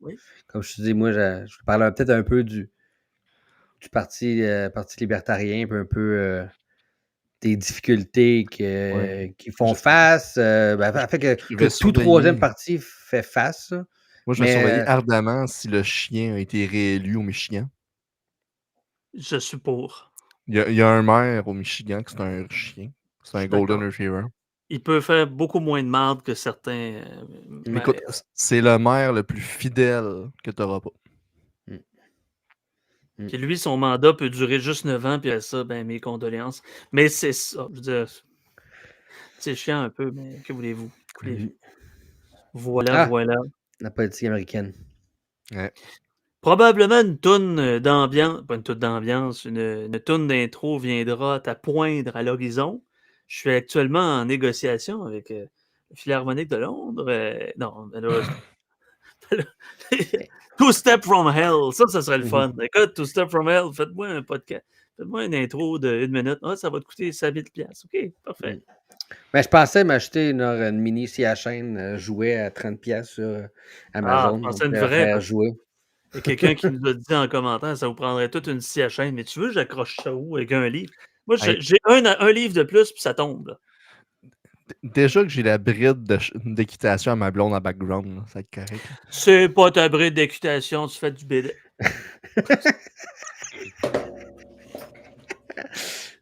Oui. comme je te dis, moi, je parle peut-être un peu du parti libertarien, puis un peu des difficultés qui font face. Fait que tout troisième parti fait face. Moi, je vais surveiller ardemment si le chien a été réélu au Michigan. Je suis pour. Il y a un maire au Michigan qui c'est un chien. C'est un Golden Retriever. Il peut faire beaucoup moins de marde que certains. Écoute, c'est le maire le plus fidèle que tu n'auras pas. Puis lui, son mandat peut durer juste 9 ans, puis à ça, ben mes condoléances. Mais c'est ça. Je veux dire, c'est chiant un peu, mais que voulez-vous? Voilà. La politique américaine. Ouais. Probablement une toune d'ambiance, pas une toune d'ambiance, une toune d'intro viendra à poindre à l'horizon. Je suis actuellement en négociation avec le Philharmonique de Londres. Non, malheureusement. Two Step From Hell, ça serait le fun. Écoute, Two Step From Hell, faites-moi un podcast. Faites-moi une intro de 1 minute. Ah, ça va te coûter 50$. OK, parfait. Ben, je pensais m'acheter une mini scie à chaîne jouet à 30$ sur Amazon. Ah, je pensais une vraie. Faire jouer. Il y a quelqu'un qui nous a dit en commentaire, ça vous prendrait toute une scie à chaîne. Mais tu veux, j'accroche ça où avec un livre? Moi, j'ai un livre de plus, puis ça tombe. Là. Déjà que j'ai la bride d'équitation à ma blonde en background, là, ça va être correct. C'est pas ta bride d'équitation, tu fais du BD.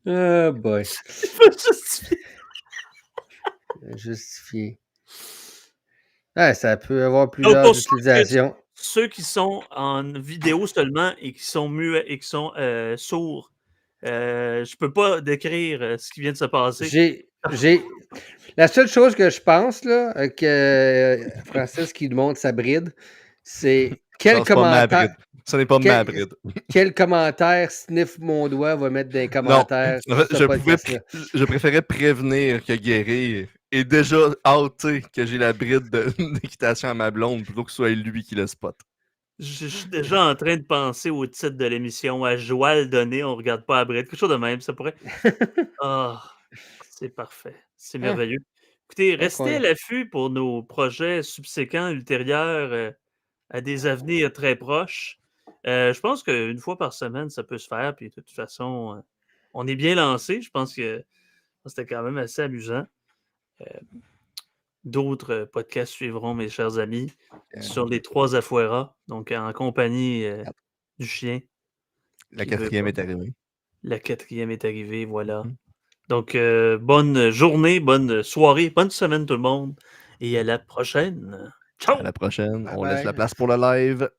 Oh boy. Il faut justifier. Justifier. Ouais, ça peut avoir plusieurs utilisations. Ceux qui sont en vidéo seulement et qui sont muets et qui sont sourds, je peux pas décrire ce qui vient de se passer. La seule chose que je pense, là, que Francis qui montre sa bride, c'est quel commentaire. Ce n'est pas ma bride. Quel commentaire Sniff mon doigt va mettre dans les commentaires? Non, je préférais prévenir que guérir et déjà outer que j'ai la bride d'équitation à ma blonde plutôt que ce soit lui qui le spot. Je suis déjà en train de penser au titre de l'émission. À Joie le donner, on regarde pas la bride. Quelque chose de même, ça pourrait. Ah, c'est parfait. C'est merveilleux. Écoutez, restez à l'affût pour nos projets subséquents, ultérieurs, à des avenirs très proches. Je pense qu'une fois par semaine, ça peut se faire. Puis de toute façon, on est bien lancé. Je pense que c'était quand même assez amusant. D'autres podcasts suivront, mes chers amis, sur les 3 Afuera, donc en compagnie du chien. La 4e est arrivée. La 4e est arrivée, voilà. Donc, bonne journée, bonne soirée, bonne semaine tout le monde. Et à la prochaine. Ciao! À la prochaine. On laisse la place pour le live.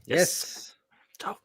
Yes! Ciao!